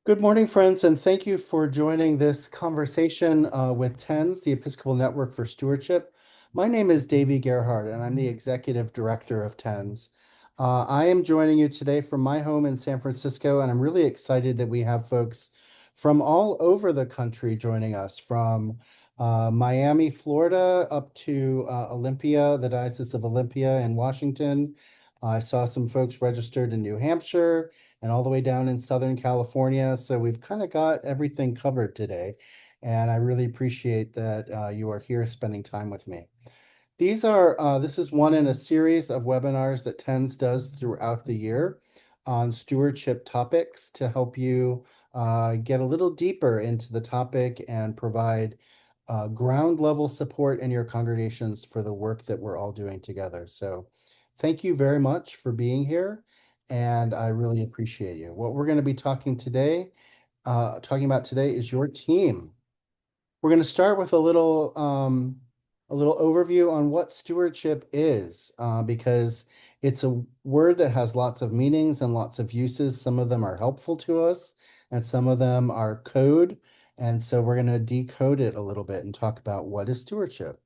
Good morning, friends, and thank you for joining this conversation with TENS, the Episcopal Network for Stewardship. My name is Davey Gerhardt, and I'm the Executive Director of TENS. I am joining you today from my home in San Francisco, and I'm really excited that we have folks from all over the country joining us, from Miami, Florida, up to Olympia, the Diocese of Olympia in Washington. I saw some folks registered in New Hampshire and all the way down in Southern California. So we've kind of got everything covered today. And I really appreciate that you are here spending time with me. This is one in a series of webinars that TENS does throughout the year on stewardship topics to help you get a little deeper into the topic and provide ground level support in your congregations for the work that we're all doing together. So thank you very much for being here, and I really appreciate you. What we're going to be talking about today is your team. We're going to start with a little overview on what stewardship is, because it's a word that has lots of meanings and lots of uses. Some of them are helpful to us, and some of them are code. And so we're going to decode it a little bit and talk about what is stewardship.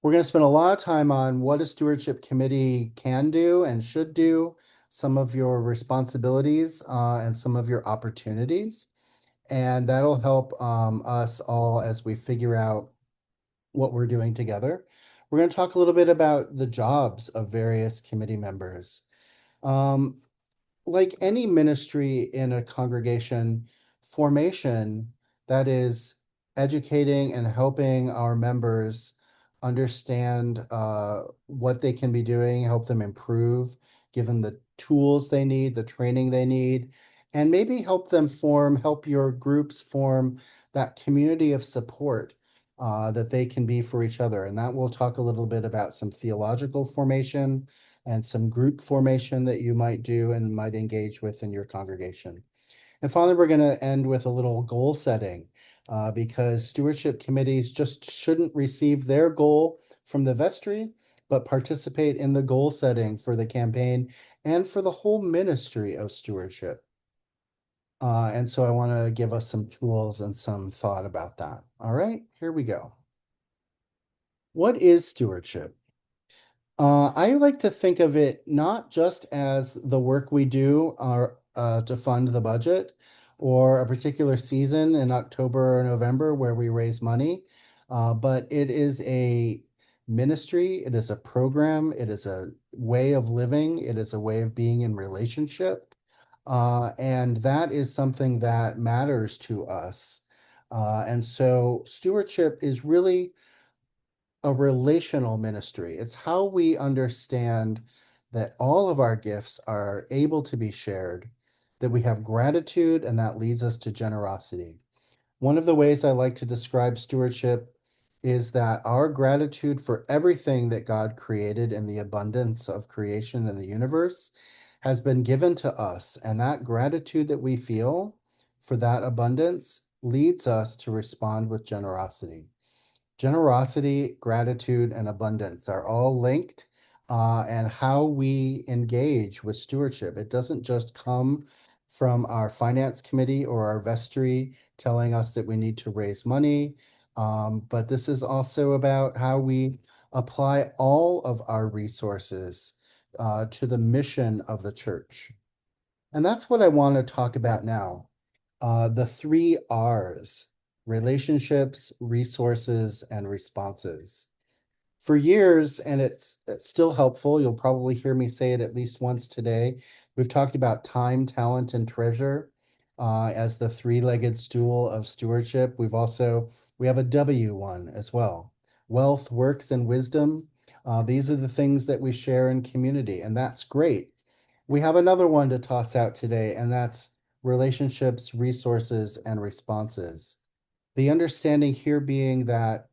We're going to spend a lot of time on what a stewardship committee can do and should do, some of your responsibilities, and some of your opportunities. And that'll help us all as we figure out what we're doing together. We're going to talk a little bit about the jobs of various committee members. Um, like any ministry in a congregation, formation, that is educating and helping our members understand what they can be doing, help them improve, give them the tools they need, the training they need, and maybe help your groups form that community of support that they can be for each other. And that we'll talk a little bit about some theological formation and some group formation that you might do and might engage with in your congregation. And finally, we're going to end with a little goal setting, because stewardship committees just shouldn't receive their goal from the vestry, but participate in the goal setting for the campaign and for the whole ministry of stewardship. And so I want to give us some tools and some thought about that. All right, here we go. What is stewardship? I like to think of it not just as the work we do to fund the budget or a particular season in October or November where we raise money, but it is a ministry, it is a program, it is a way of living, it is a way of being in relationship. And that is something that matters to us. And so stewardship is really a relational ministry. It's how we understand that all of our gifts are able to be shared, that we have gratitude, and that leads us to generosity. One of the ways I like to describe stewardship is that our gratitude for everything that God created in the abundance of creation in the universe has been given to us. And that gratitude that we feel for that abundance leads us to respond with generosity. Generosity, gratitude, and abundance are all linked, and how we engage with stewardship. It doesn't just come from our finance committee or our vestry telling us that we need to raise money, but this is also about how we apply all of our resources to the mission of the church. And that's what I want to talk about now. The three R's: relationships, resources, and responses. For years, and it's still helpful, you'll probably hear me say it at least once today. We've talked about time, talent, and treasure as the three-legged stool of stewardship. We have a W one as well: wealth, works, and wisdom. These are the things that we share in community, and that's great. We have another one to toss out today, and that's relationships, resources, and responses. The understanding here being that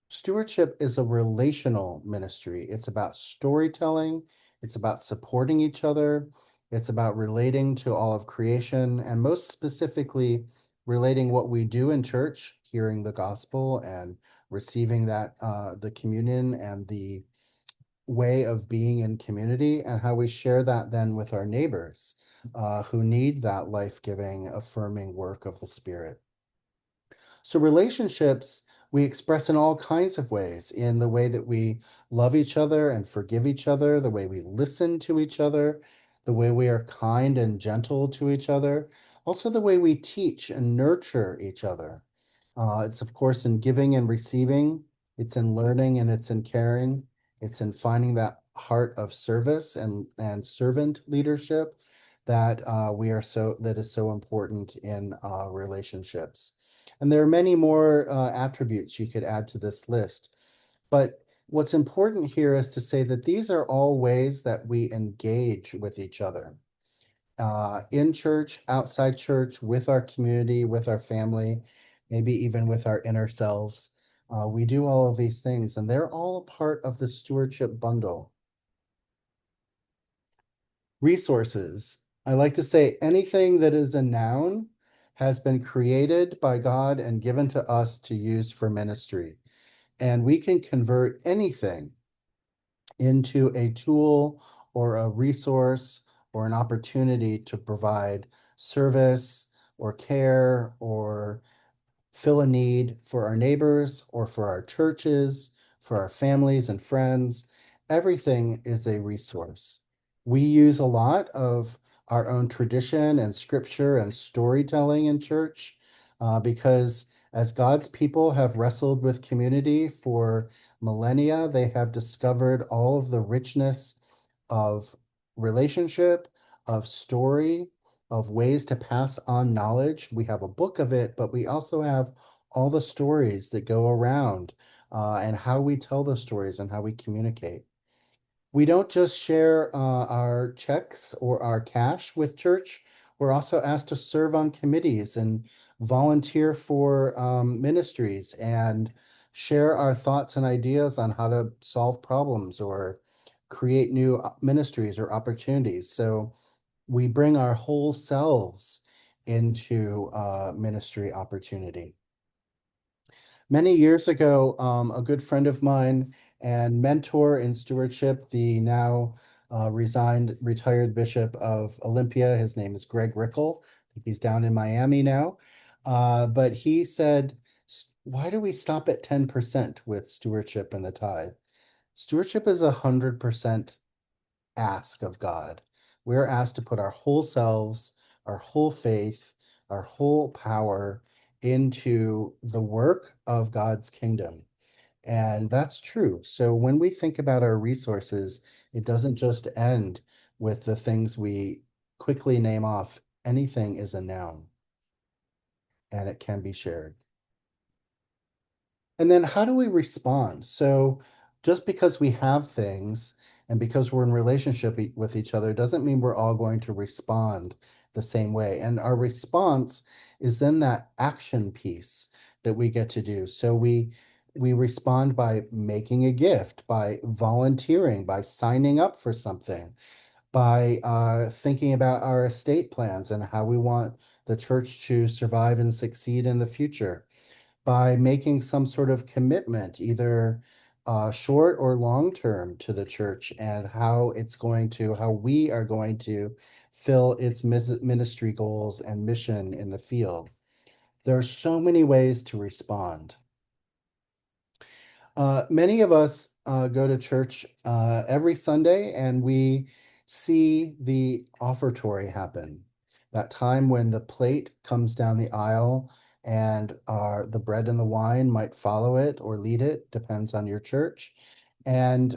stewardship is a relational ministry. It's about storytelling, it's about supporting each other, it's about relating to all of creation, and most specifically, relating what we do in church, hearing the gospel and receiving the communion and the way of being in community and how we share that then with our neighbors who need that life-giving, affirming work of the Spirit. So relationships we express in all kinds of ways, in the way that we love each other and forgive each other, the way we listen to each other, the way we are kind and gentle to each other, also the way we teach and nurture each other. It's of course in giving and receiving, it's in learning and it's in caring, it's in finding that heart of service and servant leadership that that is so important in relationships. And there are many more attributes you could add to this list. But what's important here is to say that these are all ways that we engage with each other in church, outside church, with our community, with our family, maybe even with our inner selves. We do all of these things, and they're all a part of the stewardship bundle. Resources. I like to say anything that is a noun has been created by God and given to us to use for ministry. And we can convert anything into a tool or a resource or an opportunity to provide service or care or fill a need for our neighbors or for our churches, for our families and friends. Everything is a resource. We use a lot of our own tradition and scripture and storytelling in church because as God's people have wrestled with community for millennia, they have discovered all of the richness of relationship, of story, of ways to pass on knowledge. We have a book of it, but we also have all the stories that go around and how we tell those stories and how we communicate. We don't just share our checks or our cash with church. We're also asked to serve on committees and volunteer for ministries and share our thoughts and ideas on how to solve problems or create new ministries or opportunities. So we bring our whole selves into ministry opportunity. Many years ago, a good friend of mine and mentor in stewardship, the now retired Bishop of Olympia, his name is Greg Rickel. I think he's down in Miami now. But he said, why do we stop at 10% with stewardship and the tithe? Stewardship is 100% ask of God. We're asked to put our whole selves, our whole faith, our whole power into the work of God's kingdom. And that's true. So when we think about our resources, it doesn't just end with the things we quickly name off. Anything is a noun and it can be shared. And then how do we respond? So just because we have things and because we're in relationship with each other doesn't mean we're all going to respond the same way. And our response is then that action piece that we get to do. So we respond by making a gift, by volunteering, by signing up for something, by thinking about our estate plans and how we want the church to survive and succeed in the future by making some sort of commitment, either short or long term, to the church and how we are going to fill its ministry goals and mission in the field. There are so many ways to respond. Many of us go to church every Sunday and we see the offertory happen. That time when the plate comes down the aisle and the bread and the wine might follow it or lead it, depends on your church. And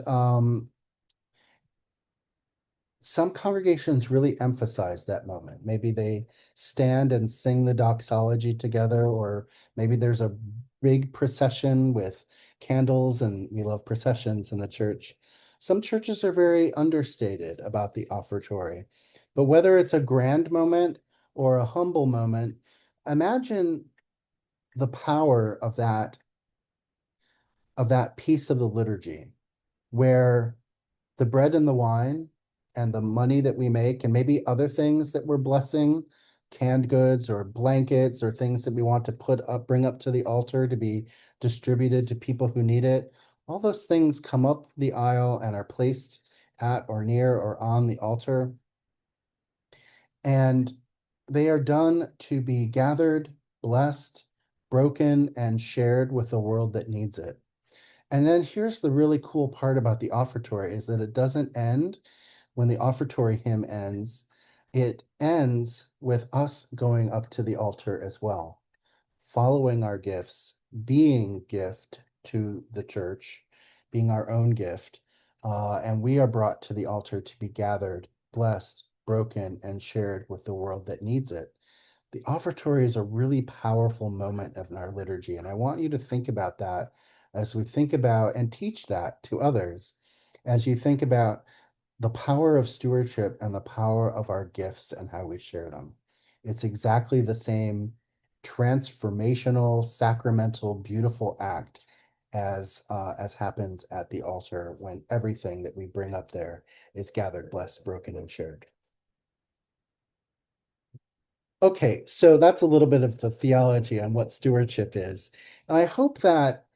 some congregations really emphasize that moment. Maybe they stand and sing the doxology together, or maybe there's a big procession with candles, and we love processions in the church. Some churches are very understated about the offertory, but whether it's a grand moment or a humble moment, imagine the power of that piece of the liturgy where the bread and the wine and the money that we make and maybe other things that we're blessing, canned goods or blankets or things that we want to bring up to the altar to be distributed to people who need it, All those things come up the aisle and are placed at or near or on the altar. And they are done to be gathered, blessed, broken, and shared with the world that needs it. And then here's the really cool part about the offertory is that it doesn't end when the offertory hymn ends. It ends with us going up to the altar as well, following our gifts, being gift to the church, being our own gift. And we are brought to the altar to be gathered, blessed, broken, and shared with the world that needs it. The offertory is a really powerful moment in our liturgy, and I want you to think about that as we think about and teach that to others as you think about the power of stewardship and the power of our gifts and how we share them. It's exactly the same transformational, sacramental, beautiful act as happens at the altar when everything that we bring up there is gathered, blessed, broken, and shared. Okay, so that's a little bit of the theology on what stewardship is. And I hope that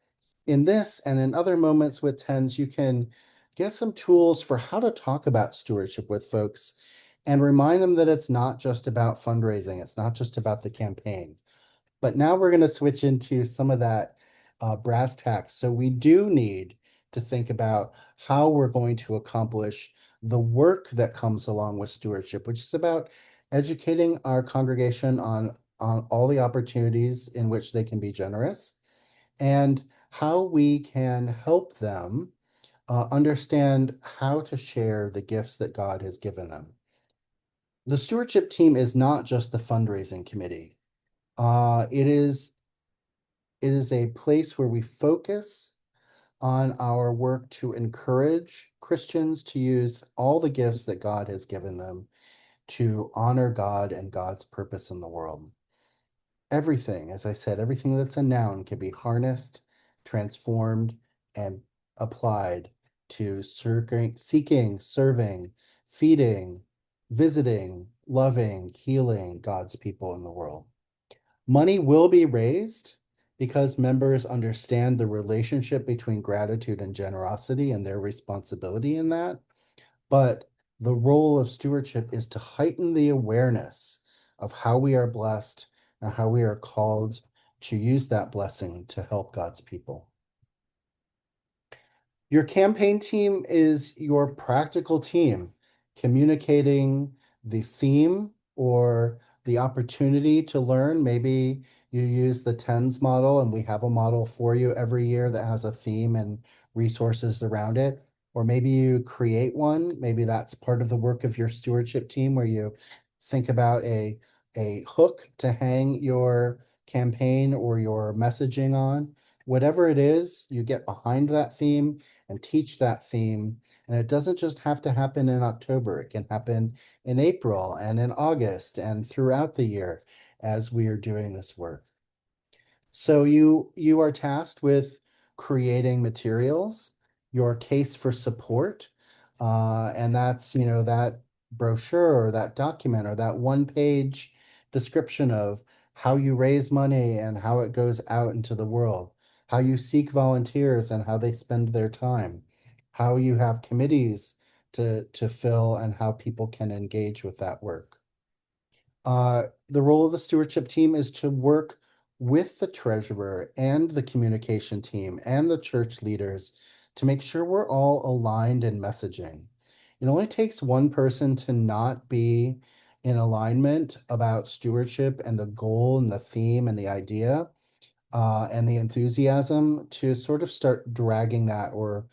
in this and in other moments with tens, you can get some tools for how to talk about stewardship with folks and remind them that it's not just about fundraising, it's not just about the campaign. But now we're going to switch into some of that brass tacks. So we do need to think about how we're going to accomplish the work that comes along with stewardship, which is about educating our congregation on all the opportunities in which they can be generous and how we can help them understand how to share the gifts that God has given them. The stewardship team is not just the fundraising committee. It is a place where we focus on our work to encourage Christians to use all the gifts that God has given them to honor God and God's purpose in the world. Everything, as I said, everything that's a noun can be harnessed, transformed, and applied to seeking, serving, feeding, visiting, loving, healing God's people in the world. Money will be raised because members understand the relationship between gratitude and generosity and their responsibility in that. But the role of stewardship is to heighten the awareness of how we are blessed and how we are called to use that blessing to help God's people. Your campaign team is your practical team communicating the theme or the opportunity to learn. Maybe you use the TENS model, and we have a model for you every year that has a theme and resources around it. Or maybe you create one. Maybe that's part of the work of your stewardship team where you think about a hook to hang your campaign or your messaging on. Whatever it is, you get behind that theme and teach that theme. And it doesn't just have to happen in October. It can happen in April and in August and throughout the year as we are doing this work. So you are tasked with creating materials, your case for support, and that's, that brochure or that document or that one-page description of how you raise money and how it goes out into the world, how you seek volunteers and how they spend their time, how you have committees to fill and how people can engage with that work. The role of the stewardship team is to work with the treasurer and the communication team and the church leaders to make sure we're all aligned in messaging. It only takes one person to not be in alignment about stewardship and the goal and the theme and the idea and the enthusiasm to sort of start dragging that or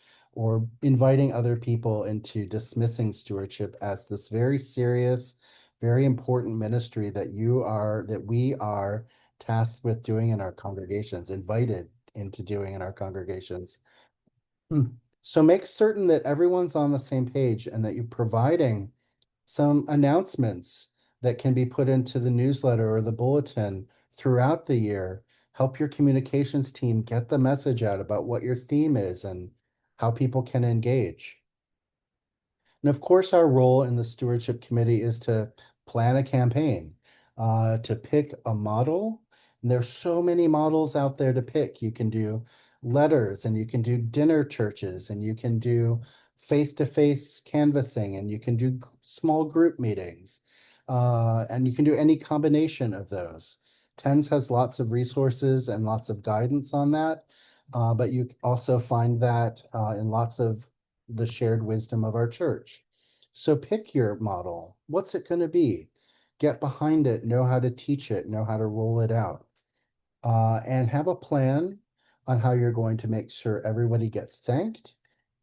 inviting other people into dismissing stewardship as this very serious, very important ministry that we are tasked with doing in our congregations, invited into doing in our congregations. So make certain that everyone's on the same page and that you're providing some announcements that can be put into the newsletter or the bulletin throughout the year. Help your communications team get the message out about what your theme is and how people can engage. And of course, our role in the stewardship committee is to plan a campaign, to pick a model. And there's so many models out there to pick. You can do letters, and you can do dinner churches, and you can do face-to-face canvassing, and you can do small group meetings, and you can do any combination of those. TENS has lots of resources and lots of guidance on that, but you also find that in lots of the shared wisdom of our church. So pick your model. What's it going to be? Get behind it, know how to teach it, know how to roll it out, and have a plan on how you're going to make sure everybody gets thanked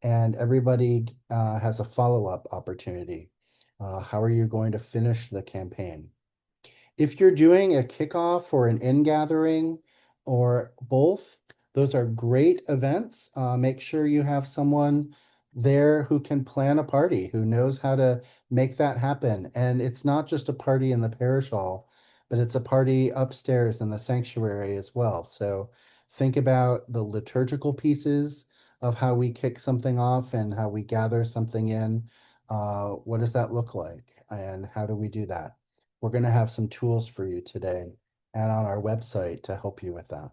and everybody has a follow-up opportunity. How are you going to finish the campaign? If you're doing a kickoff or an in gathering or both, those are great events. Make sure you have someone there who can plan a party, who knows how to make that happen. And it's not just a party in the parish hall, but it's a party upstairs in the sanctuary as well. So think about the liturgical pieces of how we kick something off and how we gather something in. What does that look like? And how do we do that? We're going to have some tools for you today and on our website to help you with that.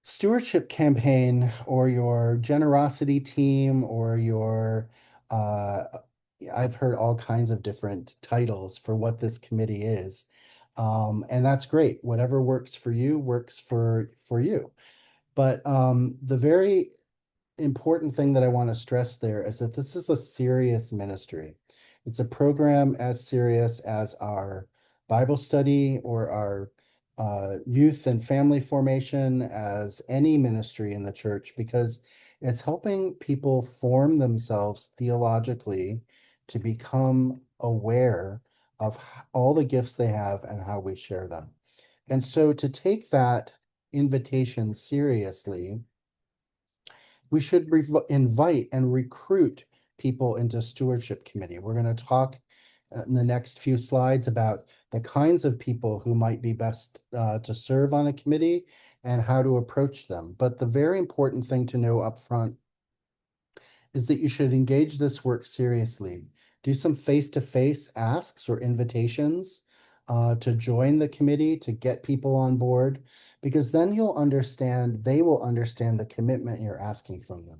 Stewardship campaign or your generosity team or your, uh, I've heard all kinds of different titles for what this committee is. And that's great. Whatever works for you works for you. But the very important thing that I want to stress there is that this is a serious ministry. It's a program as serious as our Bible study or our youth and family formation, as any ministry in the church, because it's helping people form themselves theologically to become aware of all the gifts they have and how we share them. And so to take that invitation seriously, we should invite and recruit people into stewardship committee. We're going to talk in the next few slides about the kinds of people who might be best to serve on a committee and how to approach them. But the very important thing to know up front is that you should engage this work seriously. Do some face-to-face asks or invitations to join the committee, to get people on board, because then they will understand the commitment you're asking from them.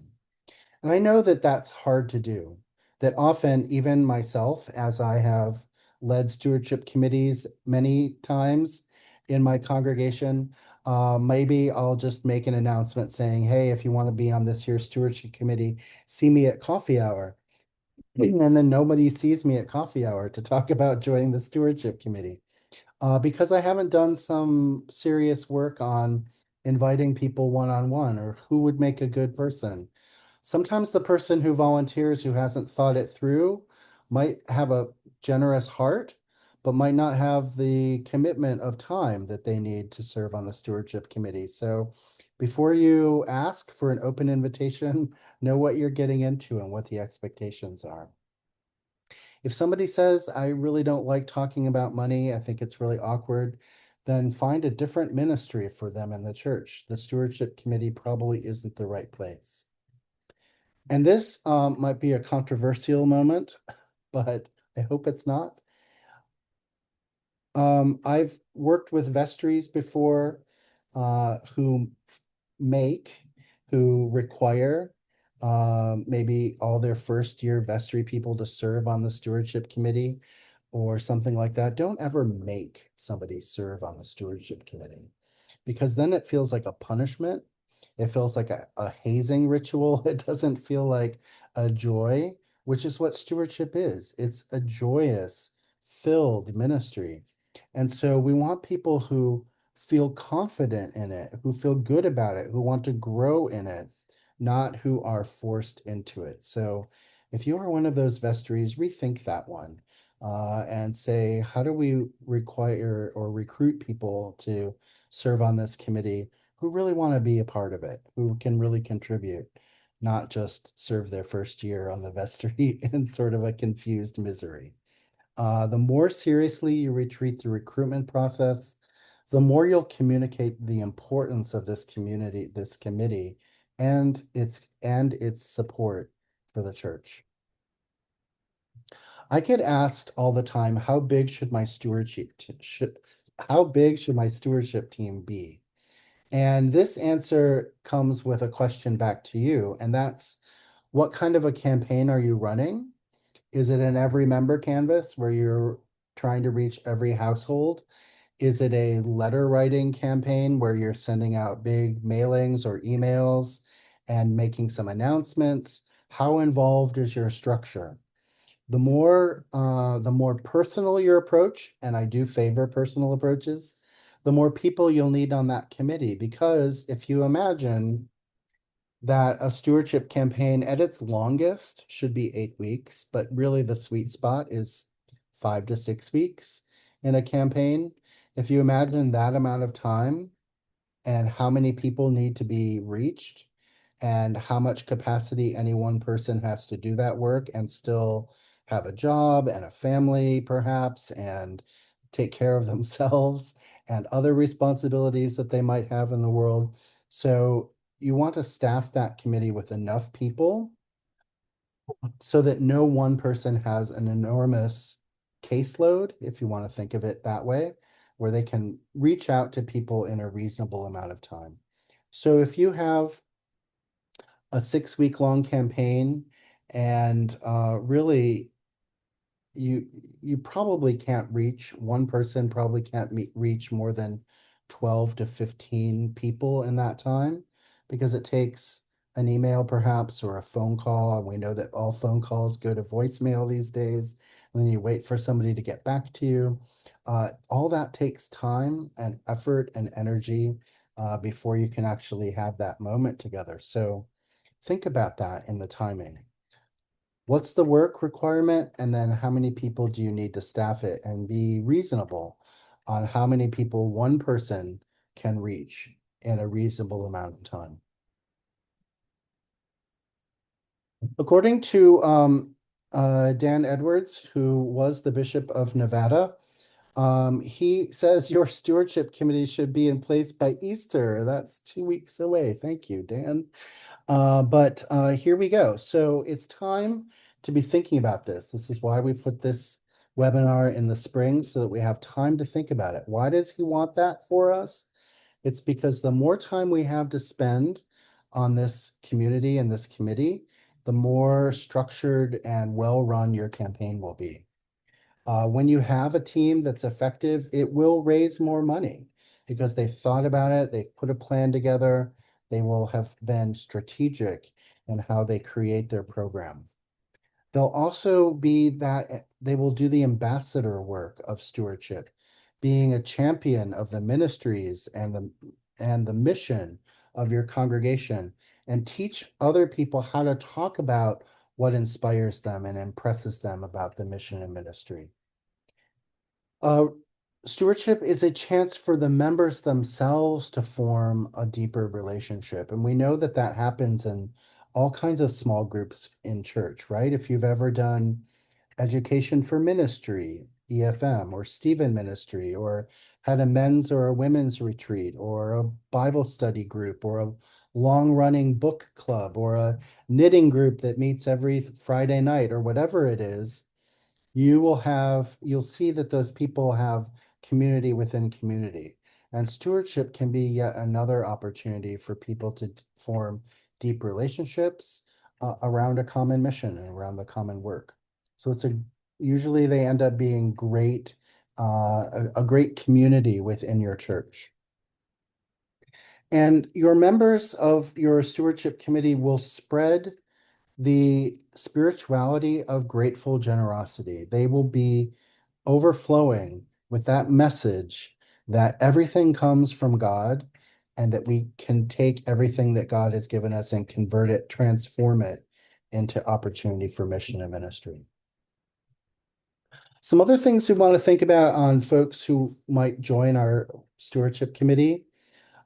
And I know that that's hard to do, that often, even myself, as I have led stewardship committees many times in my congregation, maybe I'll just make an announcement saying, hey, if you want to be on this year's stewardship committee, see me at coffee hour. And then nobody sees me at coffee hour to talk about joining the stewardship committee because I haven't done some serious work on inviting people one-on-one or who would make a good person. Sometimes the person who volunteers who hasn't thought it through might have a generous heart, but might not have the commitment of time that they need to serve on the stewardship committee. So before you ask for an open invitation, know what you're getting into and what the expectations are. If somebody says, I really don't like talking about money, I think it's really awkward, then find a different ministry for them in the church. The stewardship committee probably isn't the right place. And this might be a controversial moment, but I hope it's not. I've worked with vestries before who make, who require maybe all their first year vestry people to serve on the stewardship committee or something like that. Don't ever make somebody serve on the stewardship committee because then it feels like a punishment. It feels like a hazing ritual. It doesn't feel like a joy, which is what stewardship is. It's a joyous, filled ministry. And so we want people who feel confident in it, who feel good about it, who want to grow in it, not who are forced into it. So if you are one of those vestries, rethink that one and say, how do we require or recruit people to serve on this committee who really want to be a part of it, who can really contribute, not just serve their first year on the vestry in sort of a confused misery. The more seriously you treat the recruitment process, the more you'll communicate the importance of this committee, and its support for the church. I get asked all the time, how big should my how big should my stewardship team be? And this answer comes with a question back to you, and that's what kind of a campaign are you running? Is it an every member canvas where you're trying to reach every household? Is it a letter writing campaign where you're sending out big mailings or emails and making some announcements? How involved is your structure? The more personal your approach, and I do favor personal approaches, the more people you'll need on that committee. Because if you imagine that a stewardship campaign at its longest should be 8 weeks, but really the sweet spot is 5 to 6 weeks in a campaign. If you imagine that amount of time and how many people need to be reached and how much capacity any one person has to do that work and still have a job and a family, perhaps, and take care of themselves and other responsibilities that they might have in the world. So you want to staff that committee with enough people so that no one person has an enormous caseload, if you want to think of it that way, where they can reach out to people in a reasonable amount of time. So if you have a 6 week long campaign and really you you probably can't reach one person probably can't reach more than 12 to 15 people in that time because it takes an email perhaps or a phone call, and we know that all phone calls go to voicemail these days, and then you wait for somebody to get back to you. All that takes time and effort and energy before you can actually have that moment together. So think about that in the timing. What's the work requirement? And then how many people do you need to staff it, and be reasonable on how many people one person can reach in a reasonable amount of time. According to Dan Edwards, who was the Bishop of Nevada, he says your stewardship committee should be in place by Easter. That's 2 weeks away. Thank you, Dan. But here we go. So it's time to be thinking about this. This is why we put this webinar in the spring, so that we have time to think about it. Why does he want that for us? It's because the more time we have to spend on this community and this committee, the more structured and well-run your campaign will be. When you have a team that's effective, it will raise more money because they've thought about it, they've put a plan together, they will have been strategic in how they create their program. They'll also be that they will do the ambassador work of stewardship, being a champion of the ministries and the mission of your congregation, and teach other people how to talk about what inspires them and impresses them about the mission and ministry. Uh, Stewardship is a chance for the members themselves to form a deeper relationship. And we know that that happens in all kinds of small groups in church, right? If you've ever done Education for Ministry, EFM, or Stephen Ministry, or had a men's or a women's retreat, or a Bible study group, or a long running book club, or a knitting group that meets every Friday night, or whatever it is, you'll see that those people have community within community. And stewardship can be yet another opportunity for people to form deep relationships around a common mission and around the common work. So usually they end up being a great community within your church. And your members of your stewardship committee will spread the spirituality of grateful generosity. They will be overflowing with that message that everything comes from God, and that we can take everything that God has given us and convert it, transform it into opportunity for mission and ministry. Some other things we want to think about on folks who might join our stewardship committee.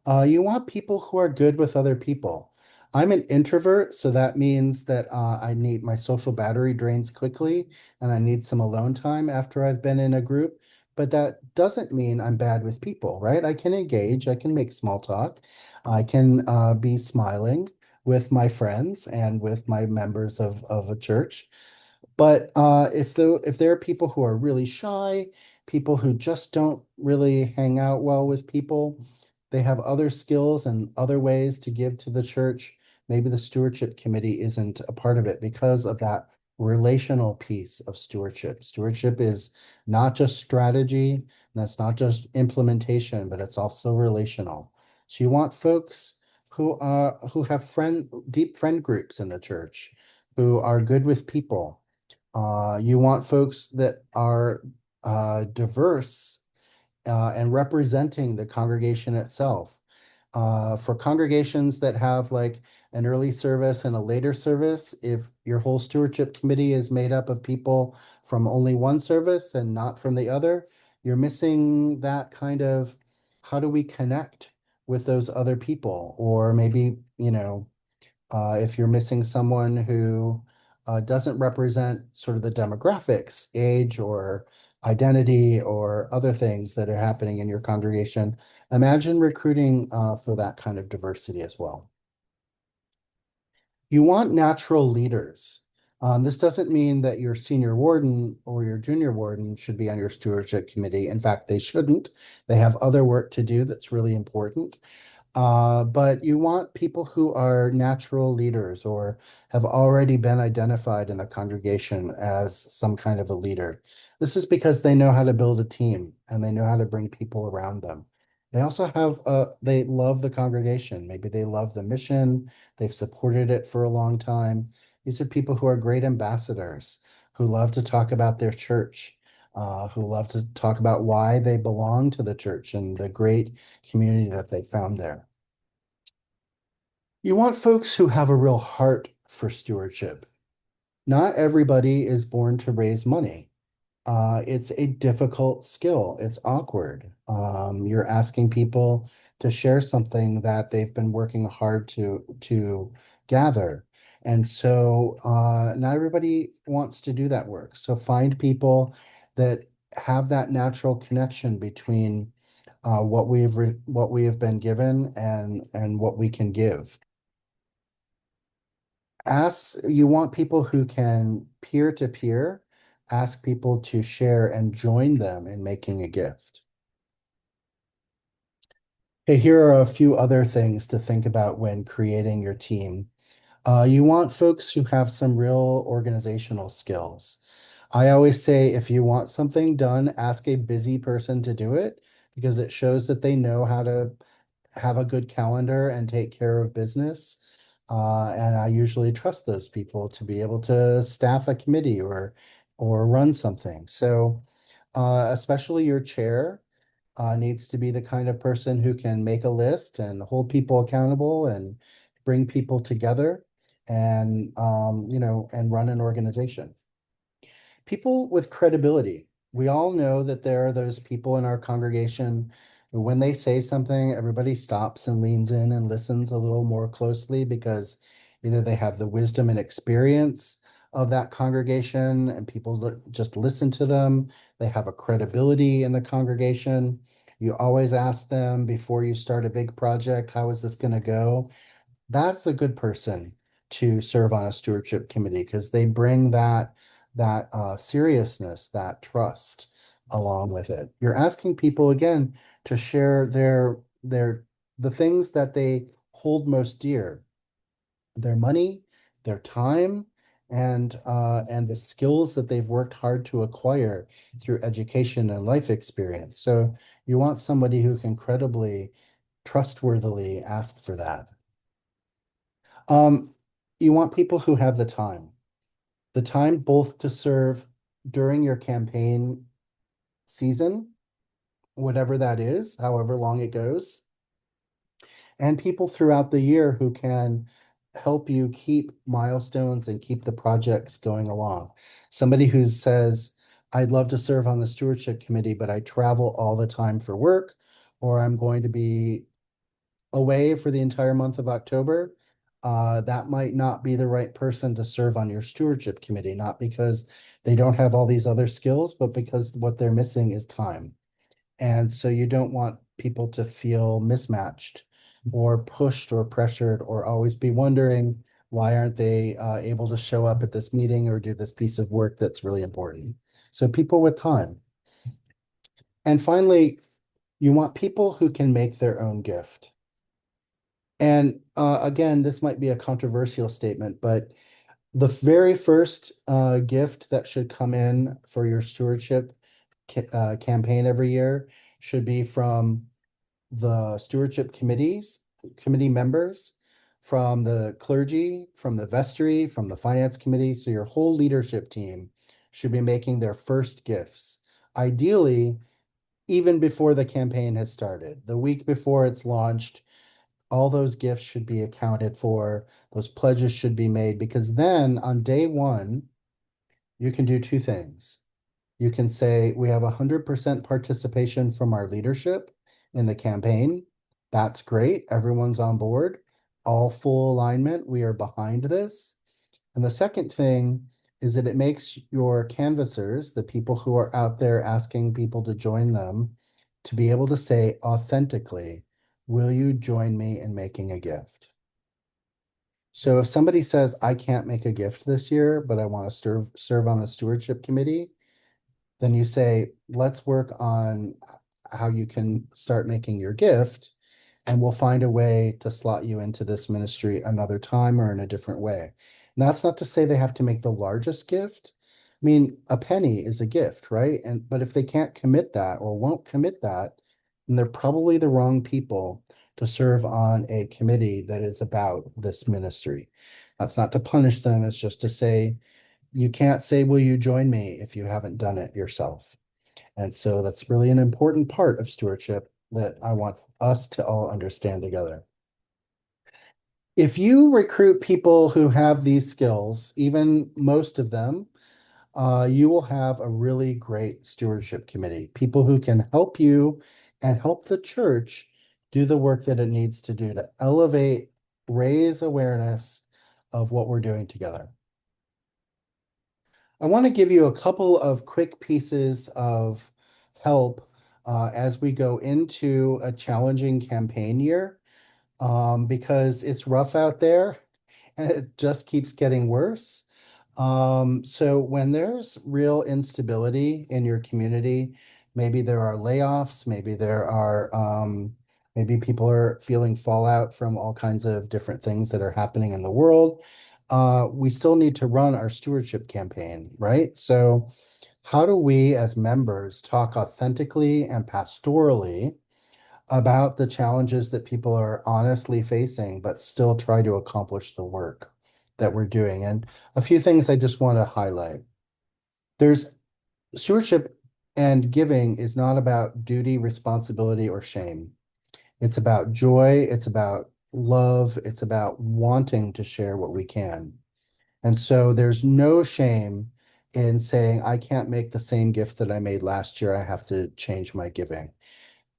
You want people who are good with other people. I'm an introvert, so that means that I need my social battery drains quickly and I need some alone time after I've been in a group. But that doesn't mean I'm bad with people, right? I can engage, I can make small talk, I can be smiling with my friends and with my members of a church. But if there are people who are really shy people who just don't really hang out well with people. They have other skills and other ways to give to the church. Maybe the stewardship committee isn't a part of it because of that relational piece of stewardship. Stewardship is not just strategy, and it's not just implementation, but it's also relational. So you want folks who have deep friend groups in the church, who are good with people. You want folks that are diverse and representing the congregation itself. For congregations that have like an early service and a later service, if your whole stewardship committee is made up of people from only one service and not from the other, you're missing that kind of how do we connect with those other people? Or maybe, if you're missing someone who doesn't represent sort of the demographics, age or identity or other things that are happening in your congregation, imagine recruiting for that kind of diversity as well. You want natural leaders. This doesn't mean that your senior warden or your junior warden should be on your stewardship committee. In fact, they shouldn't. They have other work to do that's really important. But you want people who are natural leaders or have already been identified in the congregation as some kind of a leader. This is because they know how to build a team and they know how to bring people around them. They love the congregation. Maybe they love the mission. They've supported it for a long time. These are people who are great ambassadors, who love to talk about their church, who love to talk about why they belong to the church and the great community that they found there. You want folks who have a real heart for stewardship. Not everybody is born to raise money. It's a difficult skill. It's awkward. You're asking people to share something that they've been working hard to gather. And so not everybody wants to do that work. So find people that have that natural connection between what we have been given and what we can give. You want people who can peer to peer ask people to share and join them in making a gift. Okay, here are a few other things to think about when creating your team. You want folks who have some real organizational skills. I always say if you want something done, ask a busy person to do it because it shows that they know how to have a good calendar and take care of business. And I usually trust those people to be able to staff a committee or run something. So especially your chair needs to be the kind of person who can make a list and hold people accountable and bring people together and and run an organization. People with credibility. We all know that there are those people in our congregation who, when they say something, everybody stops and leans in and listens a little more closely because either they have the wisdom and experience of that congregation and people just listen to them. They have a credibility in the congregation. You always ask them before you start a big project, how is this going to go? That's a good person to serve on a stewardship committee because they bring that seriousness, that trust along with it. You're asking people again to share their the things that they hold most dear, their money, their time, and the skills that they've worked hard to acquire through education and life experience. So you want somebody who can credibly, trustworthily ask for that. Um, you want people who have the time both to serve during your campaign season, whatever that is, however long it goes, and people throughout the year who can help you keep milestones and keep the projects going along. Somebody who says, I'd love to serve on the stewardship committee, but I travel all the time for work, or I'm going to be away for the entire month of October, that might not be the right person to serve on your stewardship committee, not because they don't have all these other skills, but because what they're missing is time. And so you don't want people to feel mismatched or pushed or pressured or always be wondering why aren't they able to show up at this meeting or do this piece of work that's really important. So people with time. And finally, you want people who can make their own gift. And again, this might be a controversial statement, but the very first gift that should come in for your stewardship campaign every year should be from the stewardship committee members, from the clergy, from the vestry, from the finance committee. So your whole leadership team should be making their first gifts. Ideally, even before the campaign has started, the week before it's launched, all those gifts should be accounted for. Those pledges should be made because then on day one, you can do two things. You can say, we have 100% participation from our leadership in the campaign. That's great. Everyone's on board. All full alignment. We are behind this. And the second thing is that it makes your canvassers, the people who are out there asking people to join them, to be able to say authentically, will you join me in making a gift? So if somebody says, I can't make a gift this year, but I want to serve on the stewardship committee, then you say, let's work on how you can start making your gift, and we'll find a way to slot you into this ministry another time or in a different way. And that's not to say they have to make the largest gift. I mean, a penny is a gift, right? And but if they can't commit that or won't commit that, then they're probably the wrong people to serve on a committee that is about this ministry. That's not to punish them, it's just to say, you can't say, will you join me if you haven't done it yourself? And so that's really an important part of stewardship that I want us to all understand together. If you recruit people who have these skills, even most of them, you will have a really great stewardship committee, people who can help you and help the church do the work that it needs to do to elevate, raise awareness of what we're doing together. I want to give you a couple of quick pieces of help as we go into a challenging campaign year because it's rough out there and it just keeps getting worse. So when there's real instability in your community, maybe there are layoffs, maybe there are maybe people are feeling fallout from all kinds of different things that are happening in the world. We still need to run our stewardship campaign, right? So how do we as members talk authentically and pastorally about the challenges that people are honestly facing, but still try to accomplish the work that we're doing? And a few things I just want to highlight. There's stewardship and giving is not about duty, responsibility, or shame. It's about joy, it's about love, it's about wanting to share what we can. And so there's no shame in saying, I can't make the same gift that I made last year. I have to change my giving.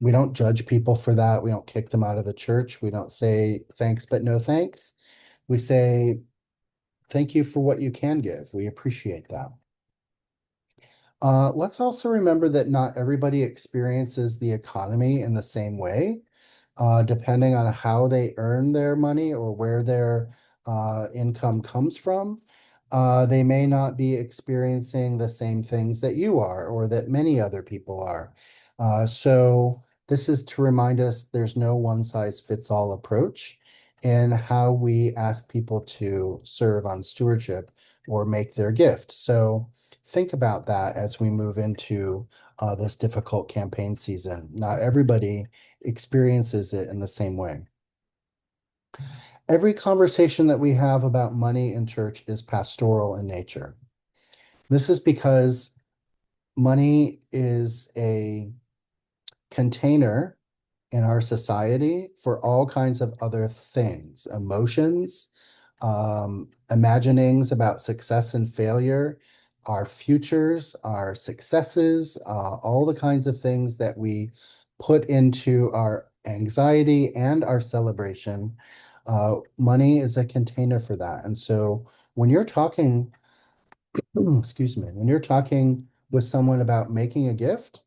We don't judge people for that. We don't kick them out of the church. We don't say thanks, but no thanks. We say thank you for what you can give. We appreciate that. Let's also remember that not everybody experiences the economy in the same way. Depending on how they earn their money or where their income comes from, they may not be experiencing the same things that you are or that many other people are. So this is to remind us there's no one size fits all approach in how we ask people to serve on stewardship or make their gift. So think about that as we move into this difficult campaign season. Not everybody experiences it in the same way. Every conversation that we have about money in church is pastoral in nature. This is because money is a container in our society for all kinds of other things, emotions, imaginings about success and failure, our futures, our successes, all the kinds of things that we put into our anxiety and our celebration. Money is a container for that. And so when you're talking, excuse me, when you're talking with someone about making a gift,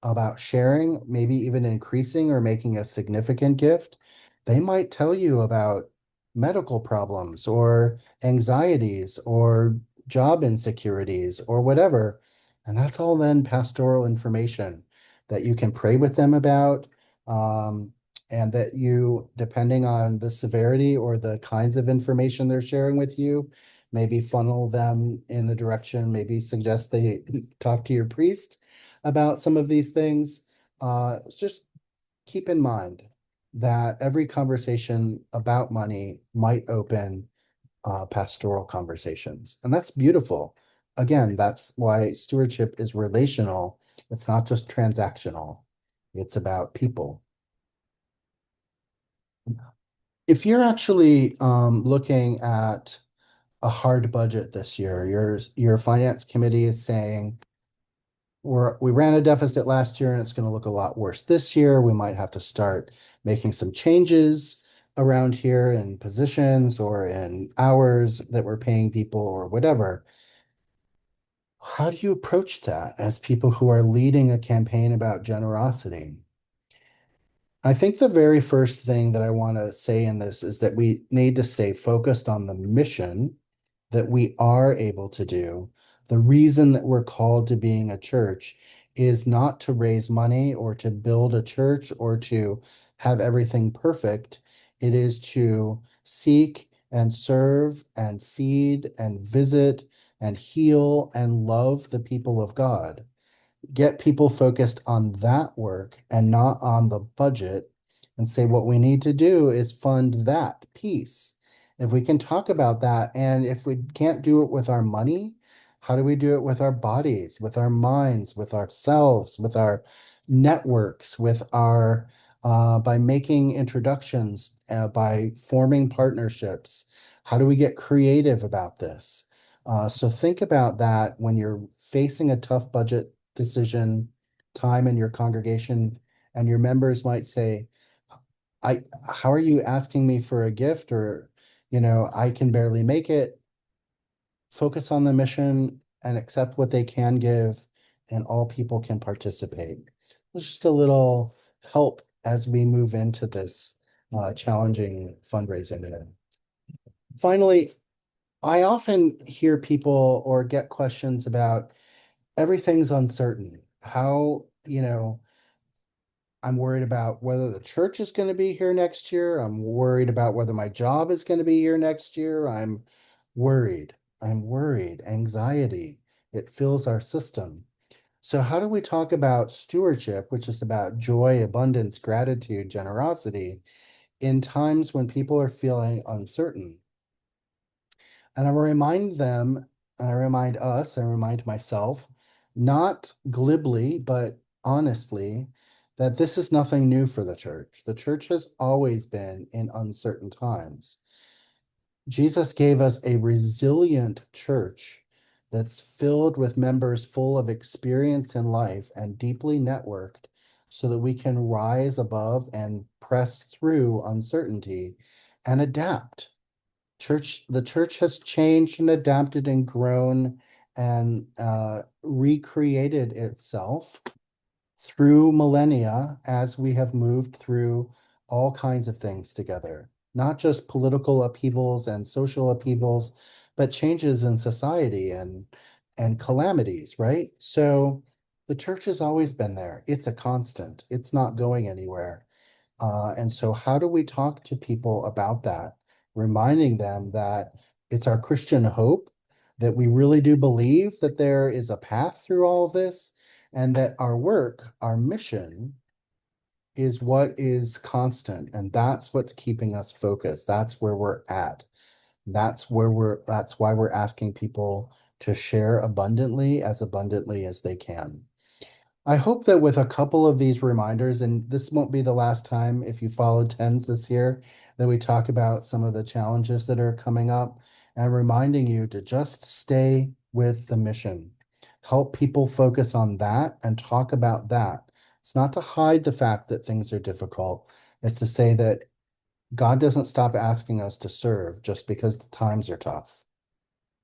about sharing, maybe even increasing or making a significant gift, they might tell you about medical problems or anxieties or job insecurities or whatever. And that's all then pastoral information. that you can pray with them about, um, and that you, depending on the severity or the kinds of information they're sharing with you, maybe funnel them in the direction, maybe suggest they talk to your priest about some of these things. Just keep in mind that every conversation about money might open pastoral conversations. And that's beautiful. Again, that's why stewardship is relational. It's not just transactional, it's about people. If you're actually looking at a hard budget this year, your finance committee is saying, we ran a deficit last year and it's going to look a lot worse this year. We might have to start making some changes around here in positions or in hours that we're paying people or whatever. How do you approach that as people who are leading a campaign about generosity? I think the very first thing that I want to say in this is that we need to stay focused on the mission that we are able to do. The reason that we're called to being a church is not to raise money or to build a church or to have everything perfect. It is to seek and serve and feed and visit and heal and love the people of God. Get people focused on that work and not on the budget, and say what we need to do is fund that piece. If we can talk about that, and if we can't do it with our money, how do we do it with our bodies, with our minds, with ourselves, with our networks, with our by making introductions, by forming partnerships? How do we get creative about this? So think about that when you're facing a tough budget decision time in your congregation, and your members might say, how are you asking me for a gift? Or, I can barely make it. Focus on the mission and accept what they can give, and all people can participate. It's just a little help as we move into this challenging fundraising. Finally, I often hear people or get questions about everything's uncertain. I'm worried about whether the church is going to be here next year. I'm worried about whether my job is going to be here next year. Worried. I'm worried. Anxiety. It fills our system. So, how do we talk about stewardship, which is about joy, abundance, gratitude, generosity, in times when people are feeling uncertain? And I remind them, and I remind us, I remind myself, not glibly, but honestly, that this is nothing new for the church. The church has always been in uncertain times. Jesus gave us a resilient church that's filled with members full of experience in life and deeply networked so that we can rise above and press through uncertainty and adapt. The church has changed and adapted and grown and recreated itself through millennia as we have moved through all kinds of things together, not just political upheavals and social upheavals, but changes in society and calamities, right? So the church has always been there. It's a constant. It's not going anywhere. And so, how do we talk to people about that, reminding them that it's our Christian hope, that we really do believe that there is a path through all of this, and that our work, our mission, is what is constant, and that's what's keeping us focused. That's where we're at. That's why we're asking people to share abundantly as they can. I hope that with a couple of these reminders, and this won't be the last time if you follow TENS this year, that we talk about some of the challenges that are coming up, and reminding you to just stay with the mission. Help people focus on that and talk about that. It's not to hide the fact that things are difficult. It's to say that God doesn't stop asking us to serve just because the times are tough.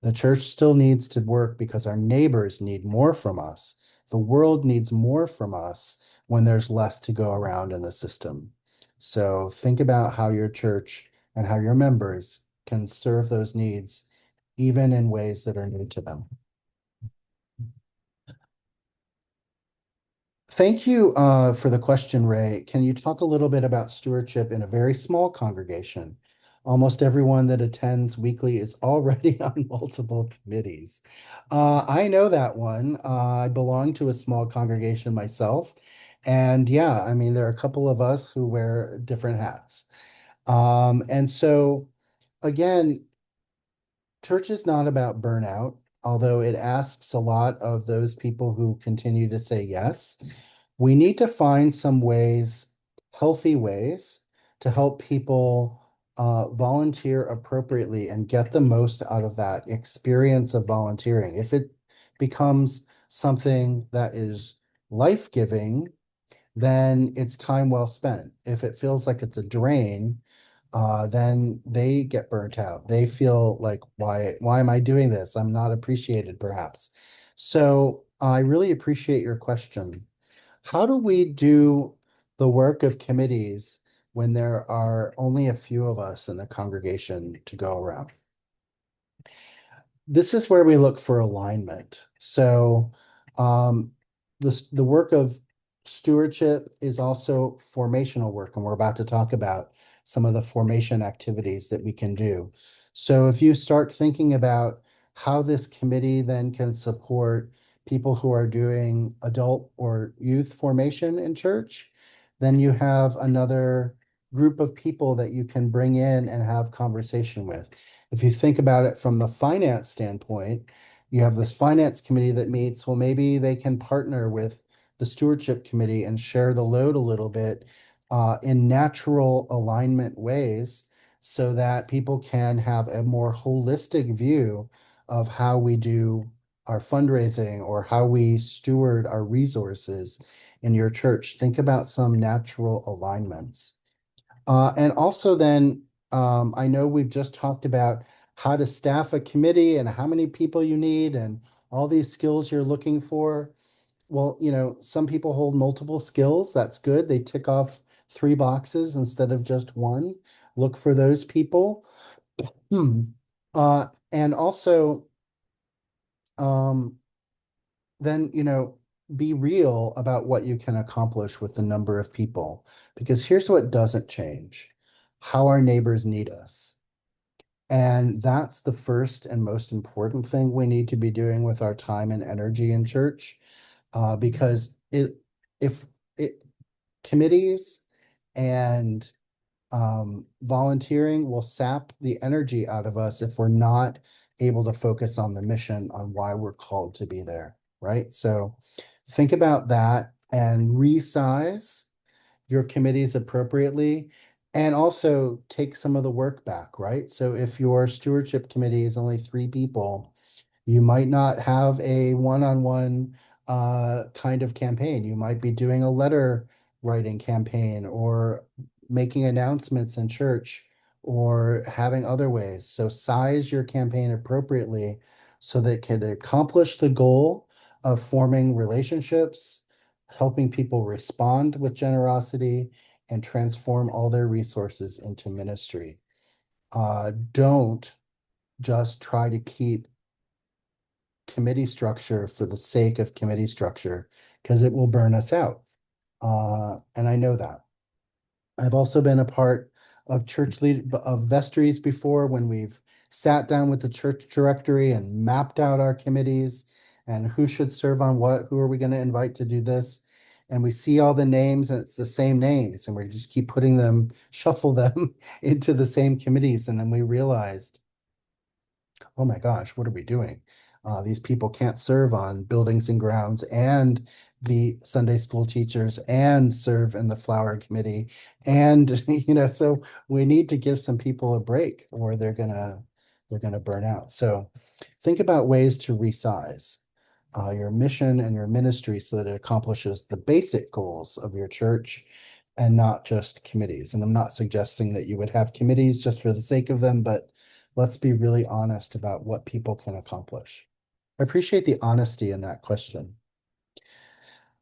The church still needs to work because our neighbors need more from us. The world needs more from us when there's less to go around in the system. So think about how your church and how your members can serve those needs, even in ways that are new to them. Thank you for the question, Ray. Can you talk a little bit about stewardship in a very small congregation? Almost everyone that attends weekly is already on multiple committees. I know that one. I belong to a small congregation myself. And yeah, I mean, there are a couple of us who wear different hats. And so, again, church is not about burnout, although it asks a lot of those people who continue to say yes. We need to find some ways, healthy ways, to help people volunteer appropriately and get the most out of that experience of volunteering. If it becomes something that is life-giving, then it's time well spent. If it feels like it's a drain, then they get burnt out. They feel like, why am I doing this? I'm not appreciated, perhaps. So I really appreciate your question. How do we do the work of committees when there are only a few of us in the congregation to go around? This is where we look for alignment. So, the work of stewardship is also formational work, and we're about to talk about some of the formation activities that we can do. So, if you start thinking about how this committee then can support people who are doing adult or youth formation in church, then you have another group of people that you can bring in and have conversation with. If you think about it from the finance standpoint, you have this finance committee that meets, well, maybe they can partner with the stewardship committee and share the load a little bit in natural alignment ways so that people can have a more holistic view of how we do our fundraising or how we steward our resources in your church. Think about some natural alignments. And also then, I know we've just talked about how to staff a committee and how many people you need and all these skills you're looking for. Well, some people hold multiple skills. That's good. They tick off three boxes instead of just one. Look for those people. Hmm. And also, um, then, be real about what you can accomplish with the number of people. Because here's what doesn't change: how our neighbors need us. And that's the first and most important thing we need to be doing with our time and energy in church. Because if it, committees and volunteering will sap the energy out of us if we're not able to focus on the mission, on why we're called to be there, right? So think about that and resize your committees appropriately and also take some of the work back, right? So if your stewardship committee is only three people, you might not have a one-on-one kind of campaign. You might be doing a letter writing campaign or making announcements in church or having other ways. So size your campaign appropriately so that it can accomplish the goal of forming relationships, helping people respond with generosity, and transform all their resources into ministry. Don't just try to keep committee structure for the sake of committee structure because it will burn us out. And I know that. I've also been a part of vestries before when we've sat down with the church directory and mapped out our committees and who should serve on what, who are we going to invite to do this. And we see all the names and it's the same names and we just keep putting them, shuffle them into the same committees. And then we realized, oh my gosh, what are we doing? These people can't serve on buildings and grounds and be Sunday school teachers and serve in the flower committee. And, so we need to give some people a break or they're gonna burn out. So think about ways to resize your mission and your ministry so that it accomplishes the basic goals of your church and not just committees. And I'm not suggesting that you would have committees just for the sake of them, but let's be really honest about what people can accomplish. I appreciate the honesty in that question.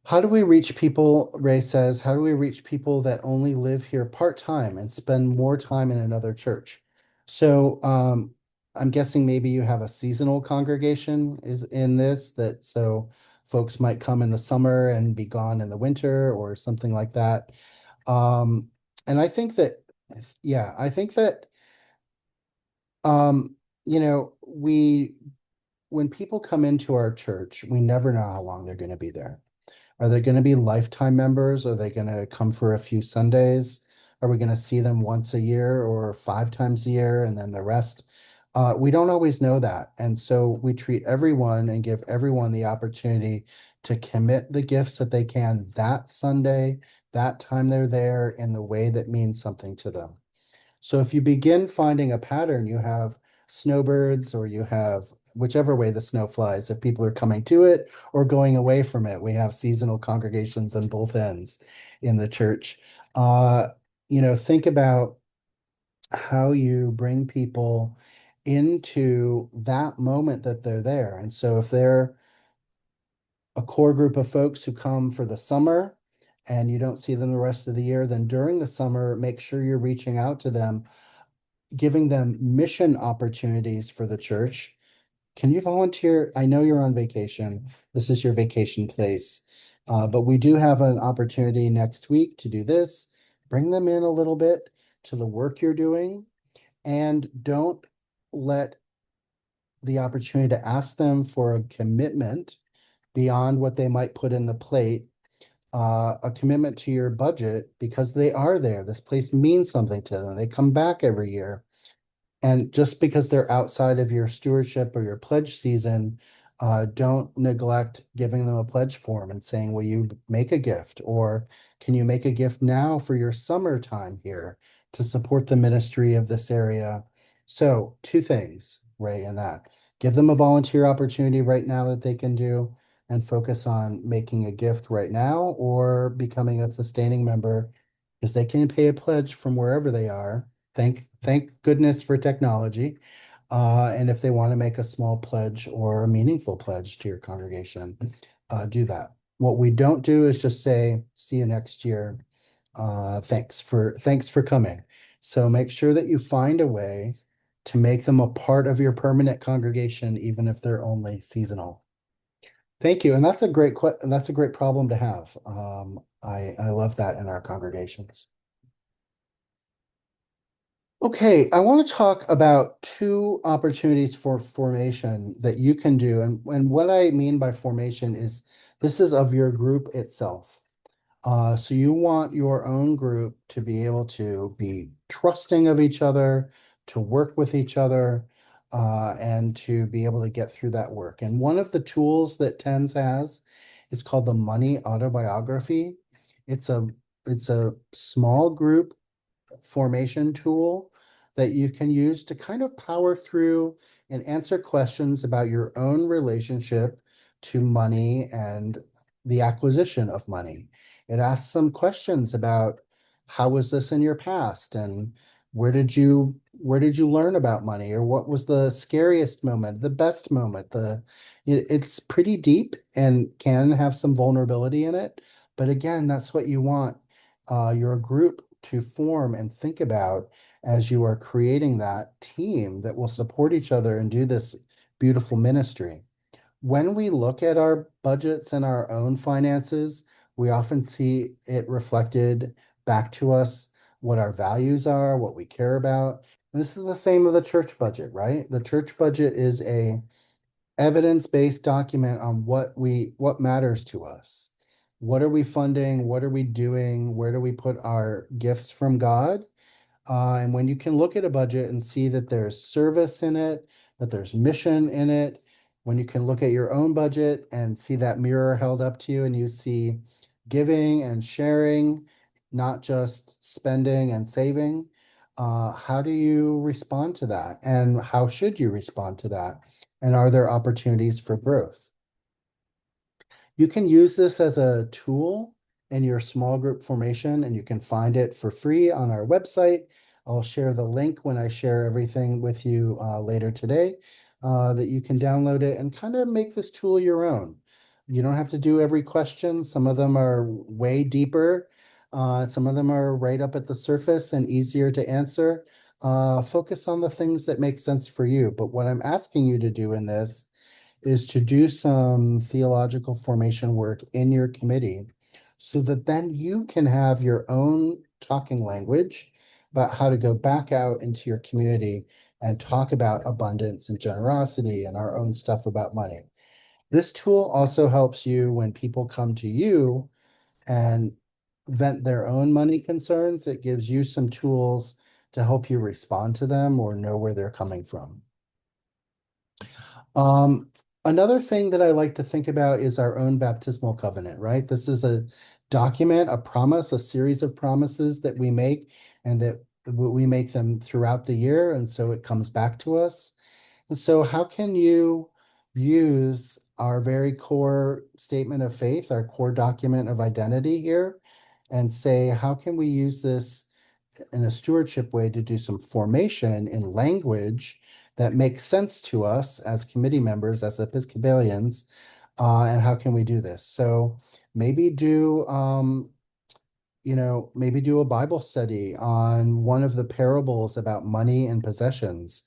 How do we reach people, Ray says, how do we reach people that only live here part-time and spend more time in another church? So I'm guessing maybe you have a seasonal congregation is in this that so folks might come in the summer and be gone in the winter or something like that. Um, and I think that, yeah, I think that, um, when people come into our church, we never know how long they're going to be there. Are they going to be lifetime members? Are they going to come for a few Sundays? Are we going to see them once a year or 5 times a year and then the rest? We don't always know that. And so we treat everyone and give everyone the opportunity to commit the gifts that they can that Sunday, that time they're there in the way that means something to them. So if you begin finding a pattern, you have snowbirds or you have whichever way the snow flies, if people are coming to it or going away from it. We have seasonal congregations on both ends in the church. Uh, think about how you bring people into that moment that they're there. And so if they're a core group of folks who come for the summer and you don't see them the rest of the year, then during the summer, make sure you're reaching out to them, giving them mission opportunities for the church. Can you volunteer? I know you're on vacation. This is your vacation place. But we do have an opportunity next week to do this. Bring them in a little bit to the work you're doing and don't let the opportunity to ask them for a commitment beyond what they might put in the plate, a commitment to your budget because they are there. This place means something to them. They come back every year. And just because they're outside of your stewardship or your pledge season, don't neglect giving them a pledge form and saying, will you make a gift? Or can you make a gift now for your summertime here to support the ministry of this area? So, two things, Ray, in that. Give them a volunteer opportunity right now that they can do and focus on making a gift right now or becoming a sustaining member because they can pay a pledge from wherever they are. Thank goodness for technology. And if they want to make a small pledge or a meaningful pledge to your congregation, do that. What we don't do is just say, see you next year. Thanks for coming. So make sure that you find a way to make them a part of your permanent congregation, even if they're only seasonal. Thank you. And that's a great problem to have. I love that in our congregations. Okay, I want to talk about two opportunities for formation that you can do. And what I mean by formation is this is of your group itself. So you want your own group to be able to be trusting of each other, to work with each other, and to be able to get through that work. And one of the tools that TENS has is called the Money Autobiography. It's a it's a small group formation tool that you can use to kind of power through and answer questions about your own relationship to money and the acquisition of money. It asks some questions about how was this in your past and where did you learn about money or what was the scariest moment, the best moment, it's pretty deep and can have some vulnerability in it. But again, that's what you want your group to form and think about as you are creating that team that will support each other and do this beautiful ministry. When we look at our budgets and our own finances, we often see it reflected back to us what our values are, what we care about. And this is the same with the church budget, right? The church budget is a evidence-based document on what matters to us. What are we funding? What are we doing? Where do we put our gifts from God? And when you can look at a budget and see that there's service in it, that there's mission in it, when you can look at your own budget and see that mirror held up to you and you see giving and sharing, not just spending and saving, how do you respond to that? And how should you respond to that? And are there opportunities for growth? You can use this as a tool in your small group formation, and you can find it for free on our website. I'll share the link when I share everything with you later today, that you can download it and kind of make this tool your own. You don't have to do every question. Some of them are way deeper. Some of them are right up at the surface and easier to answer. Focus on the things that make sense for you. But what I'm asking you to do in this is to do some theological formation work in your committee so that then you can have your own talking language about how to go back out into your community and talk about abundance and generosity and our own stuff about money. This tool also helps you when people come to you and vent their own money concerns. It gives you some tools to help you respond to them or know where they're coming from. Um, Another thing that I like to think about is our own baptismal covenant, right? This is a document, a promise, a series of promises that we make, and that we make them throughout the year. And so it comes back to us. And so, how can you use our very core statement of faith, our core document of identity here, and say, how can we use this in a stewardship way to do some formation in language that makes sense to us as committee members, as Episcopalians, and how can we do this? So maybe do maybe do a Bible study on one of the parables about money and possessions.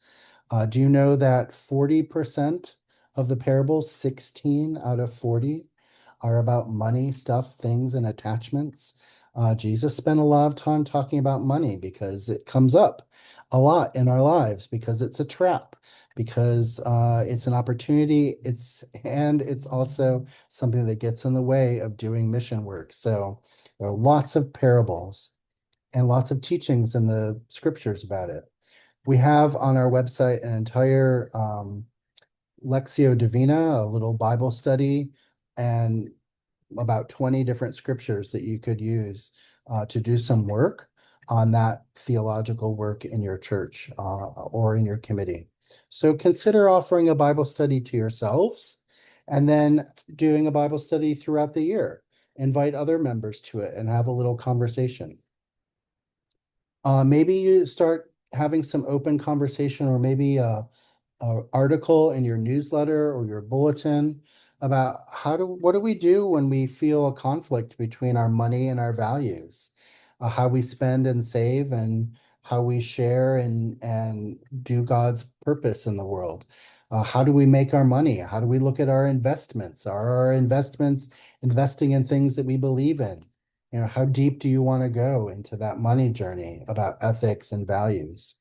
Do you know that 40% of the parables, 16 out of 40, are about money, stuff, things, and attachments? Jesus spent a lot of time talking about money because it comes up a lot in our lives, because it's a trap, because it's an opportunity, it's also something that gets in the way of doing mission work. So there are lots of parables and lots of teachings in the scriptures about it. We have on our website an entire Lectio Divina, a little Bible study, and about 20 different scriptures that you could use to do some work on that theological work in your church or in your committee. So consider offering a Bible study to yourselves and then doing a Bible study throughout the year. Invite other members to it and have a little conversation. Maybe you start having some open conversation, or maybe a article in your newsletter or your bulletin about what do we do when we feel a conflict between our money and our values, how we spend and save, and how we share and do God's purpose in the world. How do we make our money? How do we look at our investments? Are our investments investing in things that we believe in? How deep do you want to go into that money journey about ethics and values?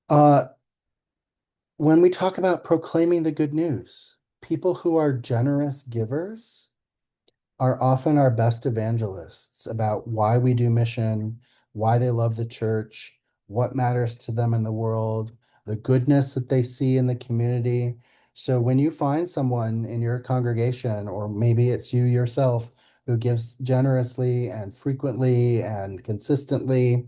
Uh, when we talk about proclaiming the good news, people who are generous givers are often our best evangelists about why we do mission, why they love the church, what matters to them in the world, the goodness that they see in the community. So when you find someone in your congregation, or maybe it's you yourself, who gives generously and frequently and consistently,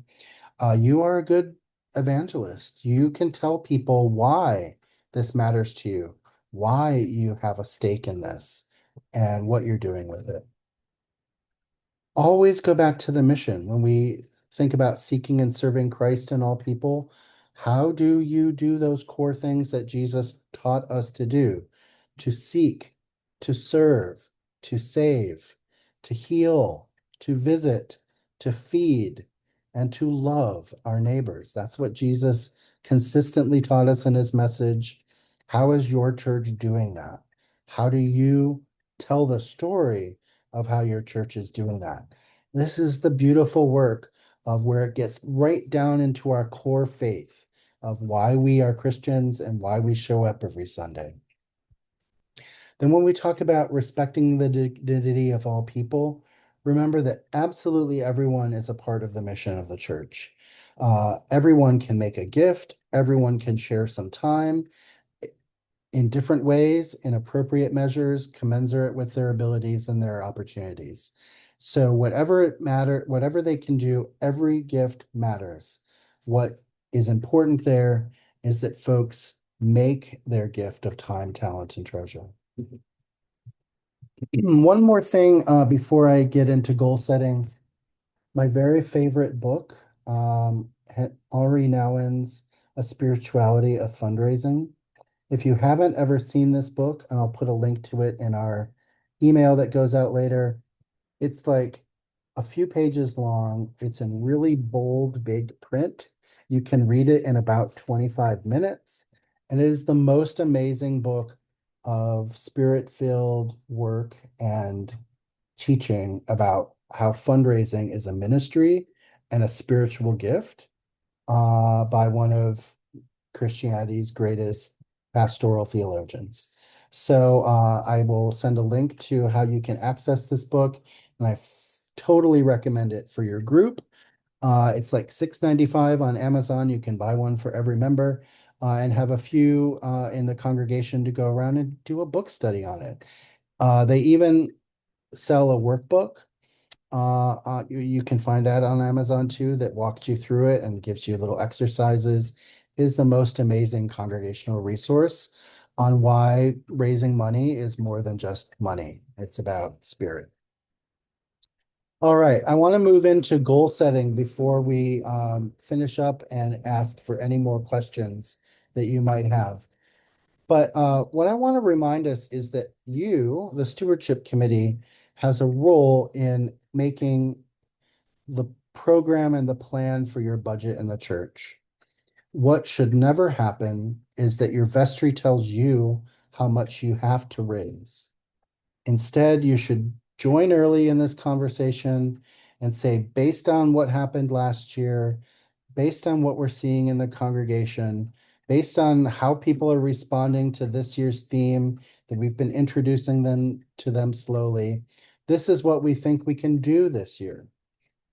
you are a good evangelist. You can tell people why this matters to you, why you have a stake in this, and what you're doing with it. Always go back to the mission. When we think about seeking and serving Christ in all people, how do you do those core things that Jesus taught us to do? To seek, to serve, to save, to heal, to visit, to feed, and to love our neighbors. That's what Jesus consistently taught us in his message. How is your church doing that? How do you tell the story of how your church is doing that? This is the beautiful work of where it gets right down into our core faith of why we are Christians and why we show up every Sunday. Then when we talk about respecting the dignity of all people, remember that absolutely everyone is a part of the mission of the church. Everyone can make a gift, everyone can share some time in different ways, in appropriate measures, commensurate with their abilities and their opportunities. So whatever they can do, every gift matters. What is important there is that folks make their gift of time, talent, and treasure. One more thing before I get into goal setting. My very favorite book, Henri Nouwen's A Spirituality of Fundraising. If you haven't ever seen this book, and I'll put a link to it in our email that goes out later, it's like a few pages long. It's in really bold, big print. You can read it in about 25 minutes. And it is the most amazing book of spirit-filled work and teaching about how fundraising is a ministry and a spiritual gift by one of Christianity's greatest pastoral theologians. So I will send a link to how you can access this book, and totally recommend it for your group. It's like $6.95 on Amazon. You can buy one for every member and have a few in the congregation to go around and do a book study on it. They even sell a workbook. You can find that on Amazon too, that walks you through it and gives you little exercises. Is the most amazing congregational resource on why raising money is more than just money. It's about spirit. All right, I want to move into goal setting before we finish up and ask for any more questions that you might have. But what I want to remind us is that you, the Stewardship Committee, has a role in making the program and the plan for your budget in the church. What should never happen is that your vestry tells you how much you have to raise. Instead, you should join early in this conversation and say, based on what happened last year, based on what we're seeing in the congregation, based on how people are responding to this year's theme that we've been introducing them to them slowly, this is what we think we can do this year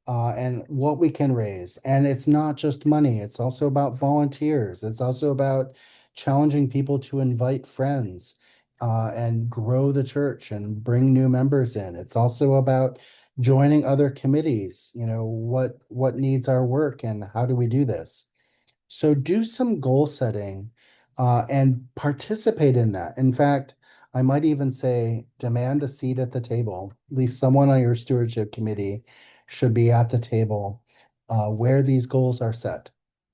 and what we can raise. And it's not just money, it's also about volunteers. It's also about challenging people to invite friends and grow the church and bring new members in. It's also about joining other committees. You know, what needs our work and how do we do this? So do some goal setting and participate in that. In fact, I might even say demand a seat at the table. At least someone on your stewardship committee should be at the table where these goals are set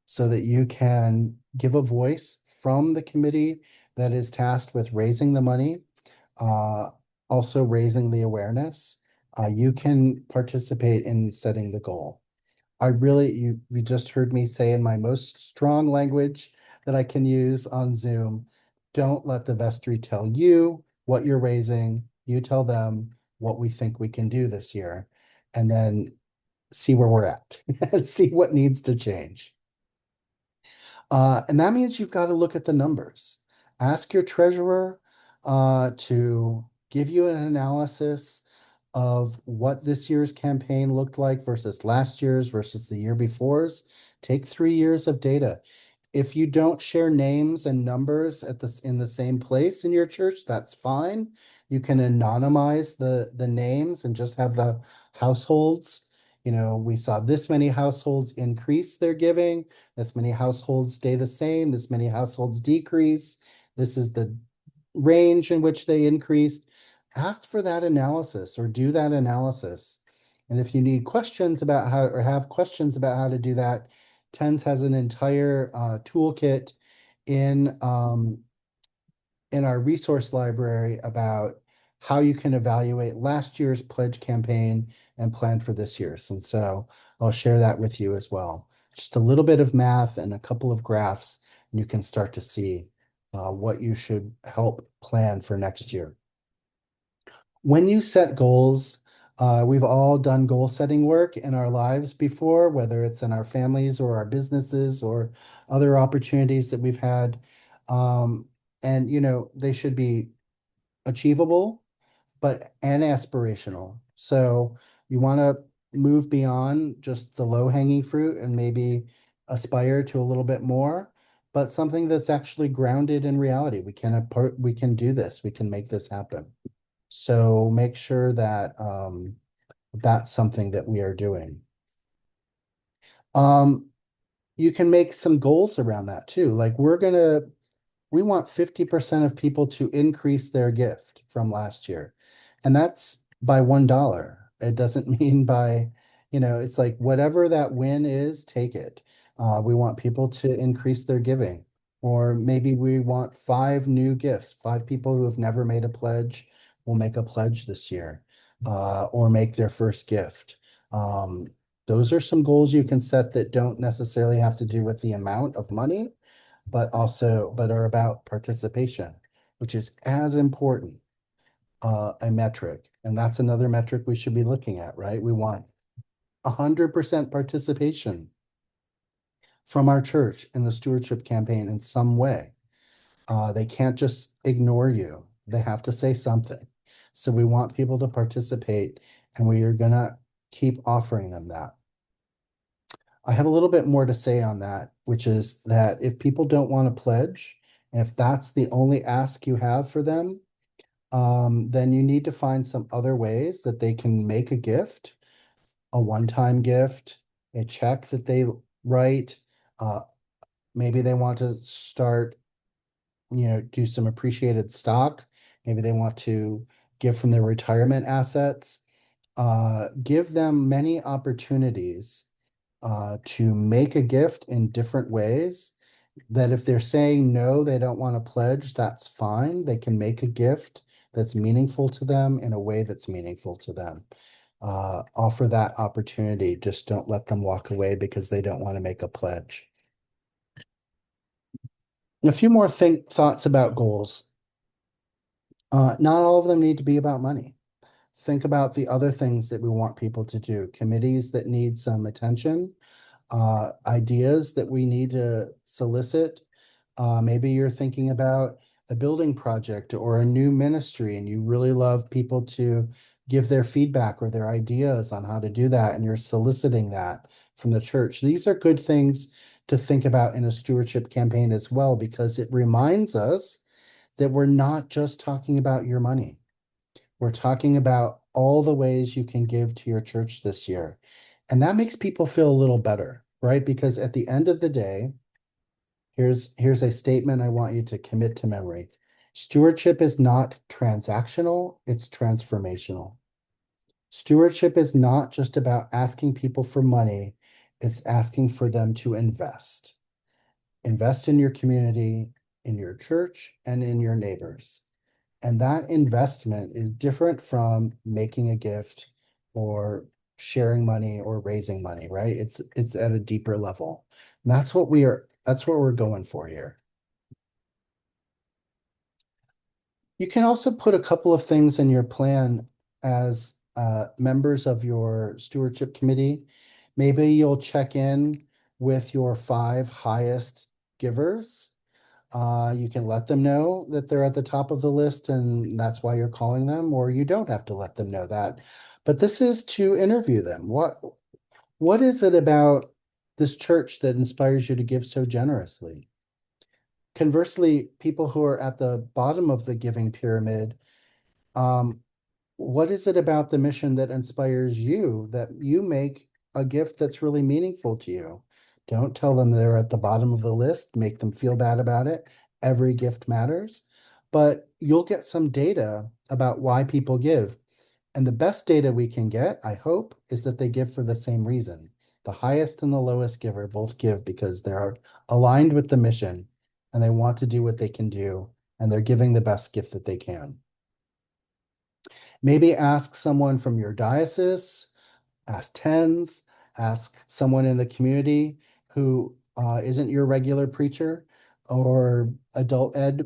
so that you can give a voice from the committee that is tasked with raising the money, uh, also raising the awareness. You can participate in setting the goal. You just heard me say in my most strong language that I can use on Zoom, don't let the vestry tell you what you're raising. You tell them what we think we can do this year, and then see where we're at and see what needs to change. And that means you've got to look at the numbers. Ask your treasurer to give you an analysis of what this year's campaign looked like versus last year's versus the year before's. Take 3 years of data. If you don't share names and numbers at this in the same place in your church, that's fine. You can anonymize the names and just have the households. You know, we saw this many households increase their giving, this many households stay the same, this many households decrease. This is the range in which they increased. Ask for that analysis or do that analysis. And if you need questions about how or have questions about how to do that, TENS has an entire toolkit in in our resource library about how you can evaluate last year's pledge campaign and plan for this year's. And so I'll share that with you as well. Just a little bit of math and a couple of graphs, and you can start to see what you should help plan for next year. When you set goals, we've all done goal setting work in our lives before, whether it's in our families or our businesses or other opportunities that we've had. Um, and you know, they should be achievable, but and aspirational. So you want to move beyond just the low hanging fruit and maybe aspire to a little bit more, but something that's actually grounded in reality. We can do this. We can make this happen. So make sure that that's something that we are doing. Um, you can make some goals around that too. Like we want 50% of people to increase their gift from last year. And that's by $1. It doesn't mean by, you know, it's like whatever that win is, take it. We want people to increase their giving. Or maybe we want 5 new gifts. 5 people who have never made a pledge will make a pledge this year, or make their first gift. Um, those are some goals you can set that don't necessarily have to do with the amount of money, but are about participation. which is as important a metric. And that's another metric we should be looking at, right? We want 100% participation from our church in the stewardship campaign in some way. They can't just ignore you. They have to say something. So we want people to participate, and we are going to keep offering them that. I have a little bit more to say on that, which is that if people don't want to pledge, and if that's the only ask you have for them, then you need to find some other ways that they can make a gift, a one-time gift, a check that they write. Uh, Maybe they want to start, do some appreciated stock. Maybe they want to give from their retirement assets. Give them many opportunities to make a gift in different ways. That if they're saying no, they don't want to pledge, that's fine. They can make a gift that's meaningful to them in a way that's meaningful to them. Offer that opportunity. Just don't let them walk away because they don't want to make a pledge. A few more thoughts about goals. Not all of them need to be about money. Think about the other things that we want people to do, committees that need some attention, ideas that we need to solicit. Maybe you're thinking about a building project or a new ministry, and you really love people to give their feedback or their ideas on how to do that, and you're soliciting that from the church. These are good things to think about in a stewardship campaign as well, because it reminds us that we're not just talking about your money. We're talking about all the ways you can give to your church this year. And that makes people feel a little better, right? Because at the end of the day, here's a statement I want you to commit to memory. Stewardship is not transactional, it's transformational. Stewardship is not just about asking people for money, it's asking for them to invest. Invest in your community, in your church, and in your neighbors. And that investment is different from making a gift or sharing money or raising money, right? It's at a deeper level. And that's what we're going for here. You can also put a couple of things in your plan as members of your stewardship committee. Maybe you'll check in with your 5 highest givers. You can let them know that they're at the top of the list and that's why you're calling them, or you don't have to let them know that. But this is to interview them. What is it about this church that inspires you to give so generously? Conversely, people who are at the bottom of the giving pyramid, um, what is it about the mission that inspires you that you make a gift that's really meaningful to you? Don't tell them they're at the bottom of the list, make them feel bad about it. Every gift matters, but you'll get some data about why people give. And the best data we can get, I hope, is that they give for the same reason. The highest and the lowest giver both give because they're aligned with the mission and they want to do what they can do and they're giving the best gift that they can. Maybe ask someone from your diocese, ask TENS, ask someone in the community who isn't your regular preacher or adult ed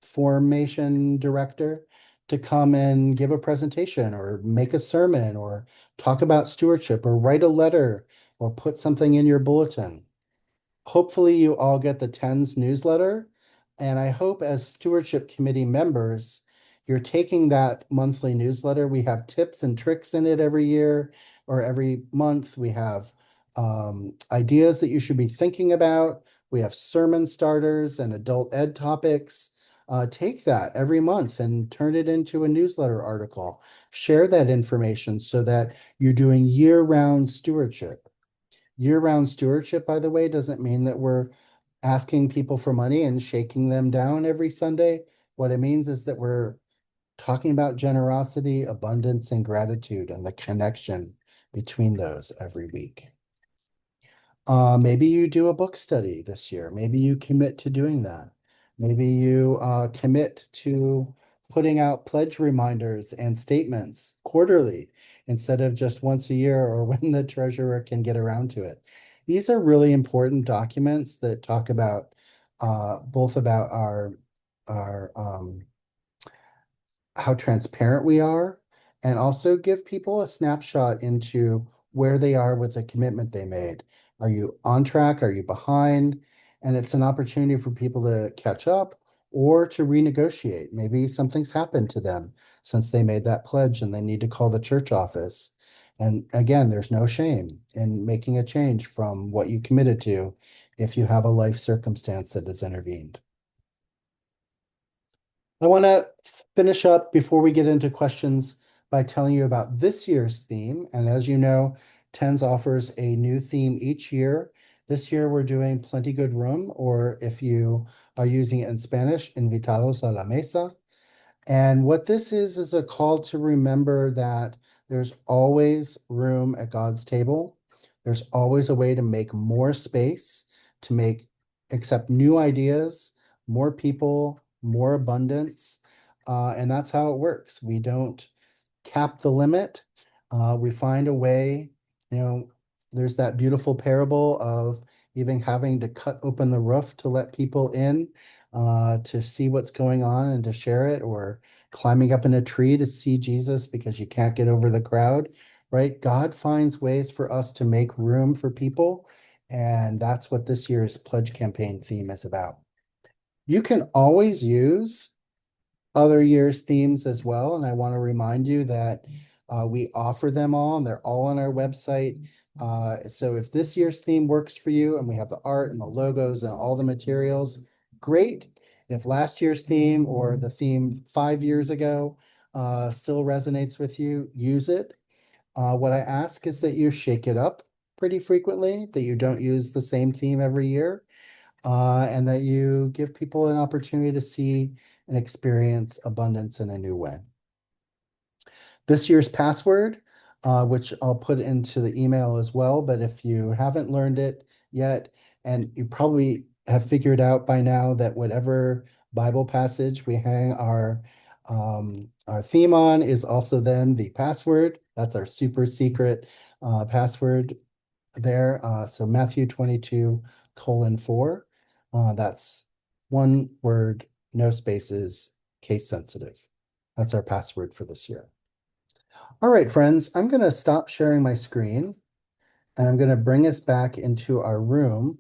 formation director to come and give a presentation or make a sermon or talk about stewardship or write a letter or put something in your bulletin. Hopefully you all get the TENS newsletter. And I hope as stewardship committee members, you're taking that monthly newsletter. We have tips and tricks in it every year or every month. We have ideas that you should be thinking about. We have sermon starters and adult ed topics. Take that every month and turn it into a newsletter article. Share that information so that you're doing year-round stewardship. Year-round stewardship, by the way, doesn't mean that we're asking people for money and shaking them down every Sunday. What it means is that we're talking about generosity, abundance, and gratitude and the connection between those every week. Maybe you do a book study this year. Maybe you commit to doing that. Maybe you commit to putting out pledge reminders and statements quarterly instead of just once a year or when the treasurer can get around to it. These are really important documents that talk about both about our how transparent we are, and also give people a snapshot into where they are with the commitment they made. Are you on track? Are you behind? And it's an opportunity for people to catch up or to renegotiate. Maybe something's happened to them since they made that pledge and they need to call the church office. And again, there's no shame in making a change from what you committed to if you have a life circumstance that has intervened. I want to finish up before we get into questions by telling you about this year's theme. And as you know, TENS offers a new theme each year. This year we're doing Plenty Good Room, or if you are using it in Spanish, Invitados a la Mesa. And what this is a call to remember that there's always room at God's table. There's always a way to make more space, to make accept new ideas, more people, more abundance. And that's how it works. We don't cap the limit. We find a way, you know, there's that beautiful parable of even having to cut open the roof to let people in to see what's going on and to share it, or climbing up in a tree to see Jesus because you can't get over the crowd, right? God finds ways for us to make room for people. And that's what this year's pledge campaign theme is about. You can always use other years' themes as well. And I want to remind you that we offer them all and they're all on our website. So if this year's theme works for you and we have the art and the logos and all the materials, great. If last year's theme or the theme 5 years ago still resonates with you, use it. What I ask is that you shake it up pretty frequently, that you don't use the same theme every year, and that you give people an opportunity to see and experience abundance in a new way. This year's password, which I'll put into the email as well, but if you haven't learned it yet, and you probably have figured out by now that whatever Bible passage we hang our theme on is also then the password. That's our super secret password there. So Matthew 22:4. That's one word, no spaces, case sensitive. That's our password for this year. All right, friends, I'm going to stop sharing my screen and I'm going to bring us back into our room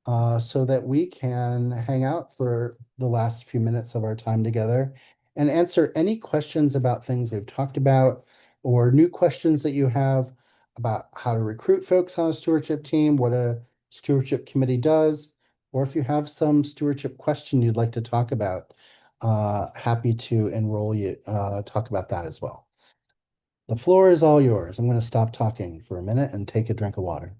so that we can hang out for the last few minutes of our time together and answer any questions about things we've talked about or new questions that you have about how to recruit folks on a stewardship team, what a stewardship committee does, or if you have some stewardship question you'd like to talk about, happy to enroll you, talk about that as well. The floor is all yours. I'm going to stop talking for a minute and take a drink of water.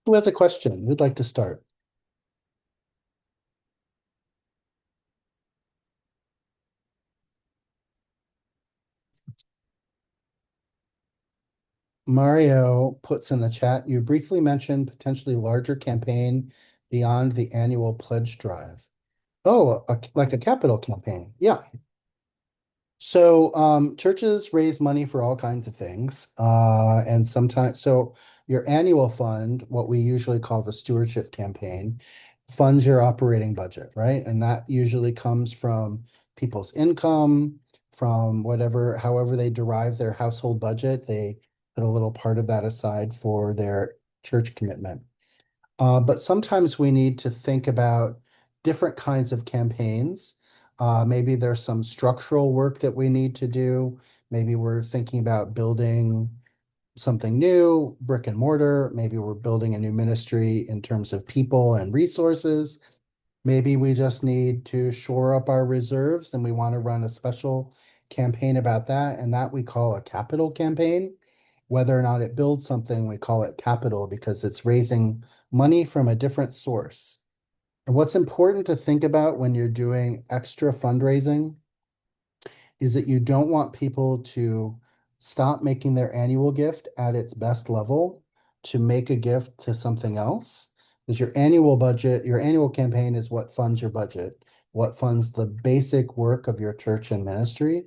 Who has a question? Who'd like to start? Mario puts in the chat, you briefly mentioned potentially larger campaign beyond the annual pledge drive. Oh, like a capital campaign. Yeah. So churches raise money for all kinds of things. And sometimes, so your annual fund, what we usually call the stewardship campaign, funds your operating budget, right? And that usually comes from people's income, from whatever, however they derive their household budget, they put a little part of that aside for their church commitment. But sometimes we need to think about different kinds of campaigns. Maybe there's some structural work that we need to do. Maybe we're thinking about building something new, brick and mortar. Maybe we're building a new ministry in terms of people and resources. Maybe we just need to shore up our reserves and we want to run a special campaign about that. And that we call a capital campaign. Whether or not it builds something, we call it capital because it's raising money from a different source. And what's important to think about when you're doing extra fundraising is that you don't want people to stop making their annual gift at its best level to make a gift to something else. Because your annual budget, your annual campaign is what funds your budget, what funds the basic work of your church and ministry.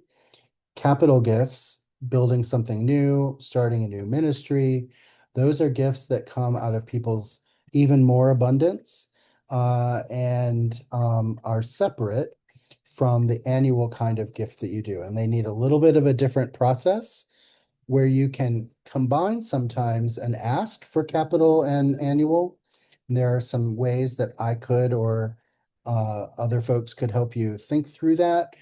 Capital gifts, building something new, starting a new ministry, Those are gifts that come out of people's even more abundance and are separate from the annual kind of gift that you do. And they need a little bit of a different process where you can combine sometimes and ask for capital and annual. There are some ways that I could or other folks could help you think through that,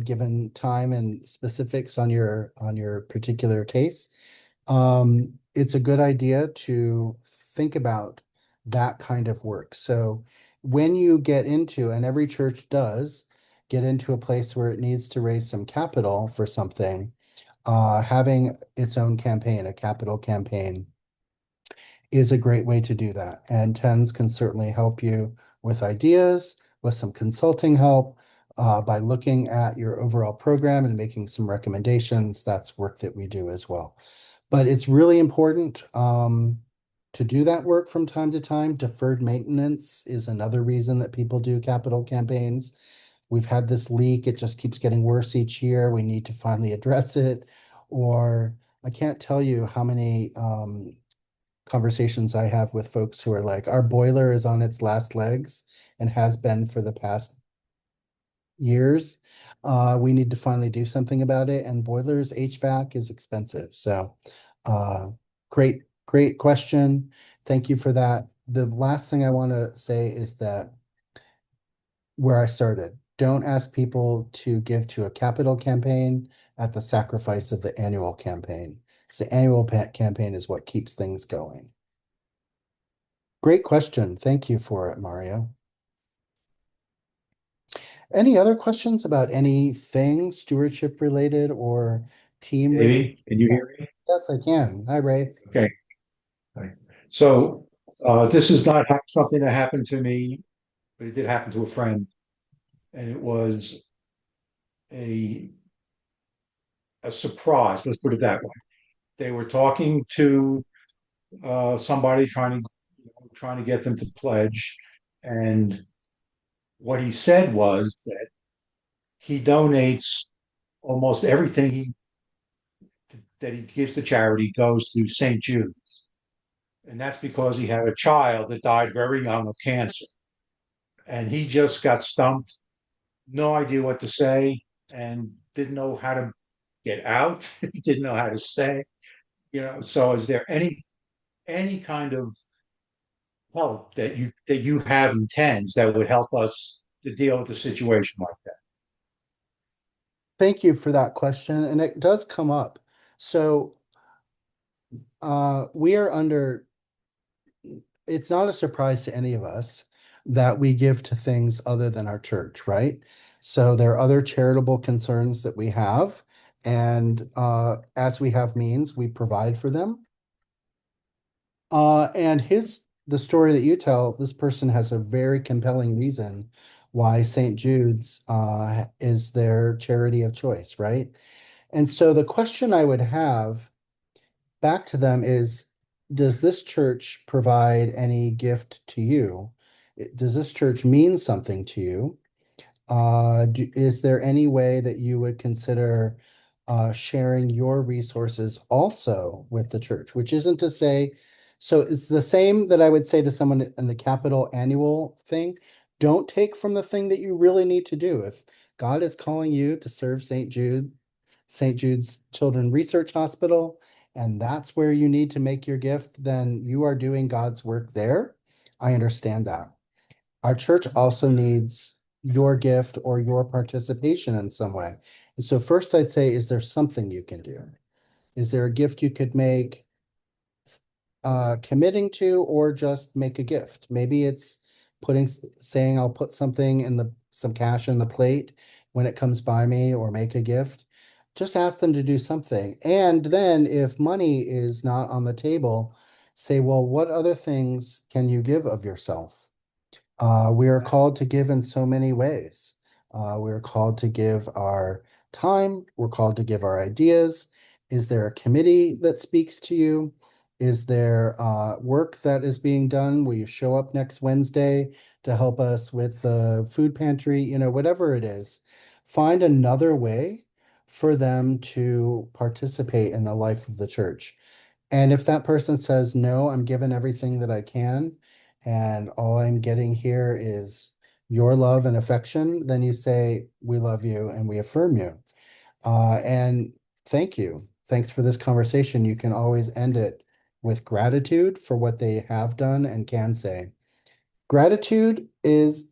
given time and specifics on your particular case. It's a good idea to think about that kind of work. So when you get into, and every church does, get into a place where it needs to raise some capital for something, having its own campaign, a capital campaign, is a great way to do that. And TENS can certainly help you with ideas, with some consulting help, by looking at your overall program and making some recommendations. That's work that we do as well. But it's really important to do that work from time to time. Deferred maintenance is another reason that people do capital campaigns. We've had this leak, it just keeps getting worse each year. We need to finally address it. Or I can't tell you how many conversations I have with folks who are like, our boiler is on its last legs and has been for the past years. We need to finally do something about it. And boilers, HVAC is expensive. So great question. Thank you for that. The last thing I want to say is that where I started, don't ask people to give to a capital campaign at the sacrifice of the annual campaign. Because the annual campaign is what keeps things going. Great question. Thank you for it, Mario. Any other questions about anything stewardship related or team related? Amy, can you Yeah. hear me? Yes, I can. Hi, Ray. Okay. Right. So this is not something that happened to me, but it did happen to a friend, and it was a a surprise. Let's put it that way. They were talking to somebody trying to get them to pledge, and what he said was that he donates almost everything that he gives to charity goes to St. Jude, and that's because he had a child that died very young of cancer, and he just got stumped, no idea what to say, and didn't know how to get out. He didn't know how to stay. So is there any kind of help that you have in TENS that would help us to deal with a situation like that? Thank you for that question. And it does come up. So we are under, it's not a surprise to any of us that we give to things other than our church, right? So there are other charitable concerns that we have. And as we have means, we provide for them. And the story that you tell, this person has a very compelling reason why St. Jude's is their charity of choice, right? And so the question I would have back to them is, does this church provide any gift to you? Does this church mean something to you? Is there any way that you would consider sharing your resources also with the church? Which isn't to say, so it's the same that I would say to someone in the capital annual thing. Don't take from the thing that you really need to do. If God is calling you to serve St. Jude's Children Research Hospital, and that's where you need to make your gift, then you are doing God's work there. I understand that. Our church also needs your gift or your participation in some way. And so first I'd say, is there something you can do? Is there a gift you could make committing to, or just make a gift? Maybe it's saying I'll put something in some cash in the plate when it comes by me, or make a gift. Just ask them to do something. And then if money is not on the table, say, well, what other things can you give of yourself? We are called to give in so many ways. We're called to give our time. We're called to give our ideas. Is there a committee that speaks to you? Is there work that is being done? Will you show up next Wednesday to help us with the food pantry? Whatever it is, find another way for them to participate in the life of the church. And if that person says, no, I'm given everything that I can, and all I'm getting here is your love and affection, then you say, we love you and we affirm you. And thank you. Thanks for this conversation. You can always end it with gratitude for what they have done and can say. Gratitude is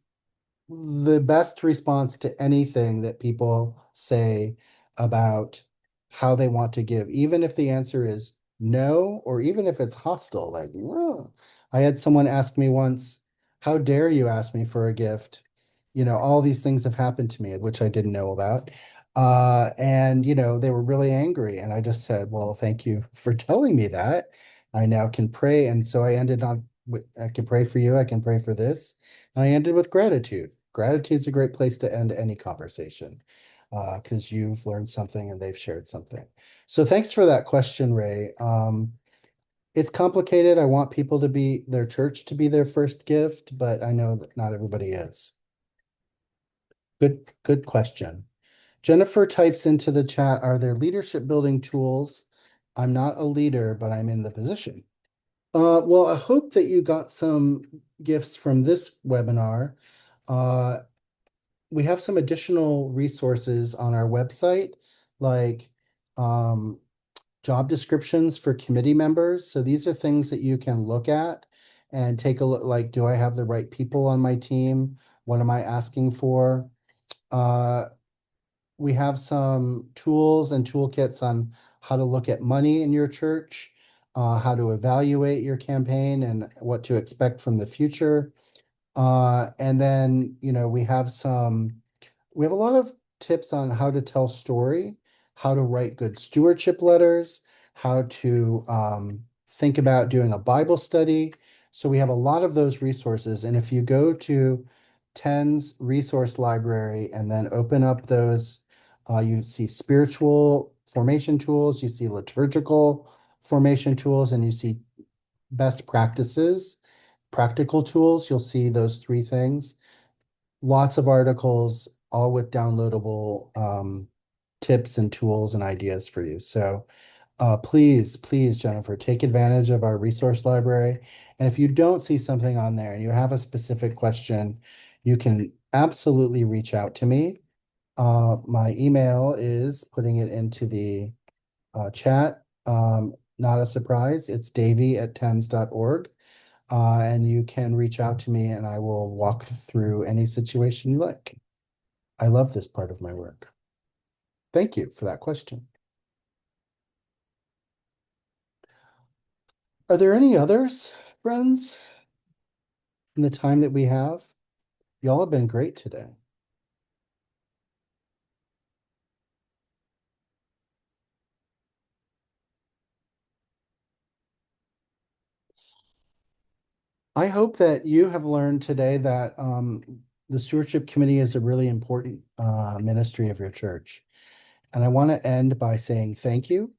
the best response to anything that people say about how they want to give, even if the answer is no, or even if it's hostile, like, "Whoa." I had someone ask me once, how dare you ask me for a gift? All these things have happened to me, which I didn't know about. And they were really angry. And I just said, well, thank you for telling me that. I now can pray. And so I ended on with, I can pray for you, I can pray for this. I ended with gratitude. Gratitude is a great place to end any conversation because you've learned something and they've shared something. So thanks for that question, Ray. It's complicated. I want people to be their church to be their first gift, but I know that not everybody is. Good question. Jennifer types into the chat, are there leadership building tools? I'm not a leader, but I'm in the position. Well, I hope that you got some gifts from this webinar. Uh, we have some additional resources on our website, like um, job descriptions for committee members. So these are things that you can look at and take a look, like, do I have the right people on my team? What am I asking for? Uh, we have some tools and toolkits on how to look at money in your church, how to evaluate your campaign and what to expect from the future. And then, we have a lot of tips on how to tell story, how to write good stewardship letters, how to think about doing a Bible study. So we have a lot of those resources. And if you go to TEN's resource library and then open up those, you see spiritual formation tools, you see liturgical formation tools, and you see best practices, practical tools. You'll see those three things. Lots of articles, all with downloadable tips and tools and ideas for you. So please, please, Jennifer, take advantage of our resource library. And if you don't see something on there and you have a specific question, you can absolutely reach out to me. My email is putting it into the chat. Not a surprise. It's davey@tens.org. And you can reach out to me and I will walk through any situation you like. I love this part of my work. Thank you for that question. Are there any others, friends, in the time that we have? Y'all have been great today. I hope that you have learned today that the Stewardship Committee is a really important ministry of your church. And I want to end by saying thank you.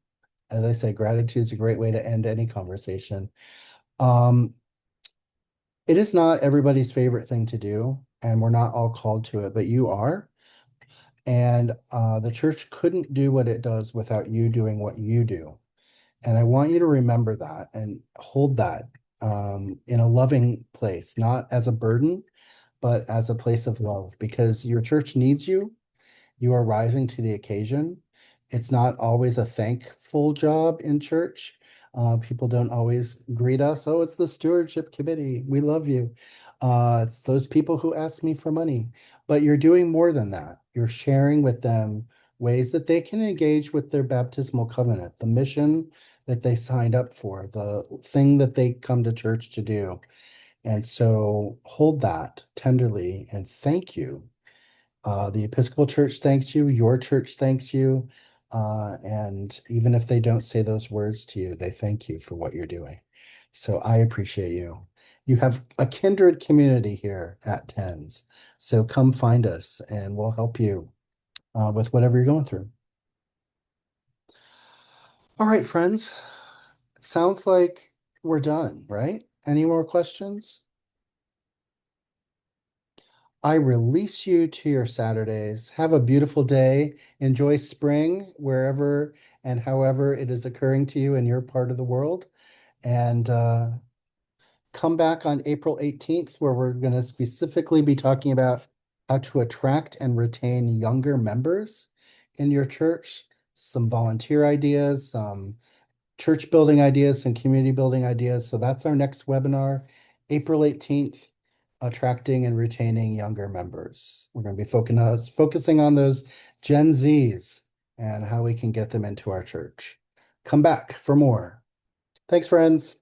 As I say, gratitude is a great way to end any conversation. Um, it is not everybody's favorite thing to do, and we're not all called to it, but you are. And the church couldn't do what it does without you doing what you do. And I want you to remember that and hold that in a loving place, not as a burden, but as a place of love, because your church needs you. You are rising to the occasion. It's not always a thankful job in church. People don't always greet us. Oh, it's the stewardship committee. We love you. It's those people who ask me for money. But you're doing more than that. You're sharing with them ways that they can engage with their baptismal covenant, the mission that they signed up for, the thing that they come to church to do. And so hold that tenderly and thank you. The Episcopal Church thanks you, your church thanks you. And even if they don't say those words to you, they thank you for what you're doing. So I appreciate you. You have a kindred community here at TENS. So come find us and we'll help you with whatever you're going through. All right, friends. Sounds like we're done, right? Any more questions? I release you to your Saturdays. Have a beautiful day. Enjoy spring wherever and however it is occurring to you in your part of the world. And come back on April 18th, where we're going to specifically be talking about how to attract and retain younger members in your church, some volunteer ideas, some church building ideas, some community building ideas. So that's our next webinar, April 18th, attracting and retaining younger members. We're going to be focusing on those Gen Zs and how we can get them into our church. Come back for more. Thanks, friends.